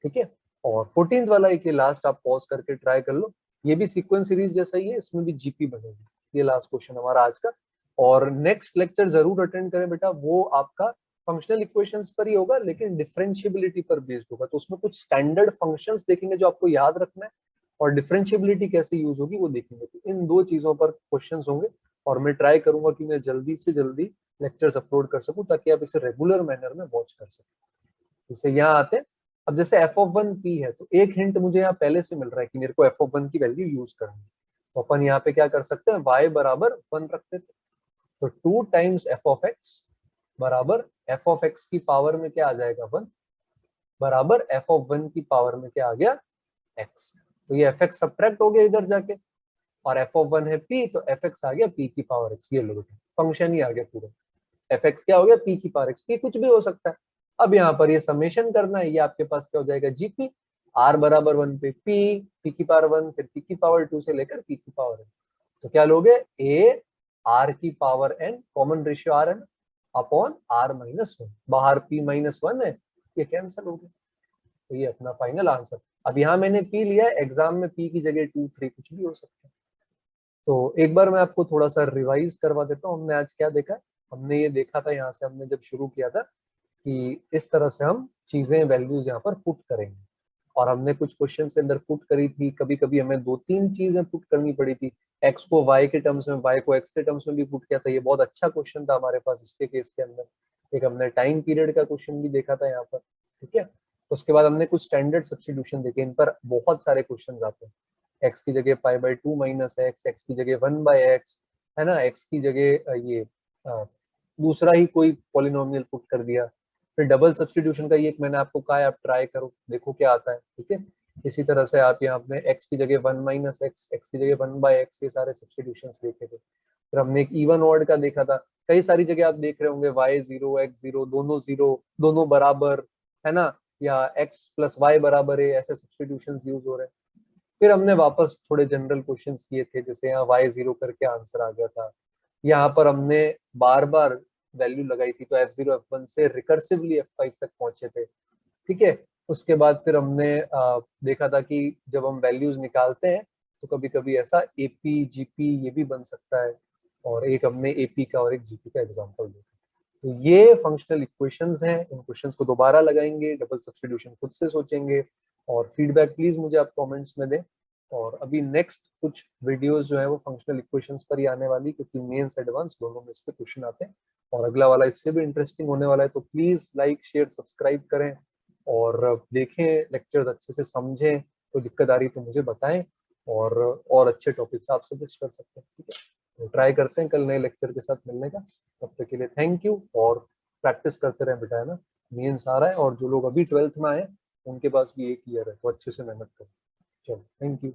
ठीक है, और 14th वाला एक ये लास्ट आप पॉज करके ट्राई कर लो, ये भी सीक्वेंस सीरीज जैसा ही है, इसमें भी जीपी बनेगी। ये लास्ट क्वेश्चन हमारा आज का। और नेक्स्ट लेक्चर जरूर अटेंड करें बेटा, वो आपका फंक्शनल इक्वेशंस पर ही होगा, लेकिन डिफरेंशिएबिलिटी पर बेस्ड होगा। तो उसमें कुछ स्टैंडर्ड फंक्शंस देखेंगे जो आपको याद रखना है, और डिफरेंशिएबिलिटी कैसे यूज होगी वो देखेंगे। तो इन दो चीजों पर क्वेश्चंस होंगे, और मैं ट्राई करूंगा कि मैं जल्दी से जल्दी लेक्चर्स अपलोड कर सकूं, ताकि आप इसे रेगुलर मैनर में वॉच कर सकें। जैसे यहाँ आते हैं, अब जैसे एफ ऑफ वन पी है, तो एक हिंट मुझे यहाँ पहले से मिल रहा है कि मेरे को एफ ऑफ वन की वैल्यू यूज करनी है। तो अपन यहाँ पे क्या कर सकते हैं, y बराबर वन रखते थे, तो 2 टाइम्स एफ ऑफ एक्स बराबर एफ ऑफ एक्स की पावर में क्या आ जाएगा, वन, बराबर एफ ऑफ वन की पावर में क्या आ गया, एक्स। तो ये एफ एक्स सब्ट्रैक्ट हो गया इधर जाके, और एफ ऑफ वन है पी, तो एफ एक्स आ गया पी की पावर एक्स। ये लो फंक्शन ही आ गया पूरा, एफ एक्स क्या हो गया, पी की पावर एक्स, पी कुछ भी हो सकता है। अब यहाँ पर ये समेशन करना है, ये आपके पास क्या हो जाएगा, जीपी, आर बराबर वन पे पी, पी की पावर वन, फिर पी की पावर टू से लेकर पी की पावर एन। तो क्या लोगे, ए आर की power n, common ratio r है, अपॉन r-1। बाहर p-1 है, ये कैंसिल हो गया, तो ये अपना फाइनल आंसर। अब यहाँ मैंने p लिया है, एग्जाम में p की जगह 2, 3 कुछ भी हो सकता है। तो एक बार मैं आपको थोड़ा सा रिवाइज करवा देता हूँ, हमने आज क्या देखा। हमने ये देखा था, यहाँ से हमने जब शुरू किया था कि इस तरह से हम चीजें, वैल्यूज यहाँ पर पुट करेंगे, और हमने कुछ क्वेश्चन के अंदर पुट करी थी। कभी कभी हमें 2-3 चीजें पुट करनी पड़ी थी, एक्स को वाई के टर्म्स में, वाई को एक्स के टर्म्स में भी पुट किया था। ये बहुत अच्छा क्वेश्चन था हमारे पास इसके केस के अंदर। एक हमने टाइम पीरियड का क्वेश्चन भी देखा था यहाँ पर, ठीक है। उसके बाद हमने कुछ स्टैंडर्ड सब्स्टिट्यूशन देखे, इन पर बहुत सारे क्वेश्चन आते हैं। एक्स की जगह पाई/2 माइनस एक्स, एक्स की जगह 1/x, है ना, एक्स की जगह ये दूसरा ही कोई पॉलिनोमियल पुट कर दिया। फिर डबल सब्स्टिट्यूशन का ये एक मैंने आपको कहा है, आप ट्राई करो, देखो क्या आता है, ठीक है। इसी तरह से आप यहाँ पे एक्स की जगह 1 माइनस एक्स, एक्स की जगह 1/x, ये सारे सब्स्टिट्यूशन देखे थे। फिर हमने एक इवन ऑड का देखा था। कई सारी जगह आप देख रहे होंगे y0 x0 दोनों जीरो, दोनों बराबर, है ना, या x प्लस वाई बराबर है, ऐसे सब्स्टिट्यूशन यूज हो रहे हैं। फिर हमने वापस थोड़े जनरल क्वेश्चन किए थे, जैसे यहाँ y0 करके आंसर आ गया था। यहाँ पर हमने बार बार वैल्यू लगाई थी, तो f0 f1 से रिकर्सिवली f5 तक पहुंचे थे, ठीक है। उसके बाद फिर हमने देखा था कि जब हम वैल्यूज निकालते हैं तो कभी कभी ऐसा एपी जीपी ये भी बन सकता है, और एक हमने एपी का और एक जीपी का एग्जांपल देखा। तो ये फंक्शनल इक्वेशंस हैं, इन क्वेश्चंस को दोबारा लगाएंगे, डबल सब्स्टिट्यूशन खुद से सोचेंगे, और फीडबैक प्लीज मुझे आप कमेंट्स में दें। और अभी नेक्स्ट कुछ वीडियोस जो है वो फंक्शनल इक्वेशंस पर ही आने वाली, क्योंकि मेंस एडवांस दोनों में इस पे क्वेश्चन आते हैं, और अगला वाला इससे भी इंटरेस्टिंग होने वाला है। तो प्लीज लाइक शेयर सब्सक्राइब करें, और देखें लेक्चर्स अच्छे से समझें। कोई दिक्कत आ रही तो मुझे बताएं, और अच्छे टॉपिक्स आप सजेस्ट कर सकते हैं, ठीक है। तो ट्राई करते हैं कल नए लेक्चर के साथ मिलने का। तब तक के लिए थैंक यू, और प्रैक्टिस करते रहें बेटा, है ना। मेंस आ रहा है, और जो लोग अभी 12th में आए उनके पास भी 1 ईयर है, तो अच्छे से मेहनत करें। चलो, थैंक यू।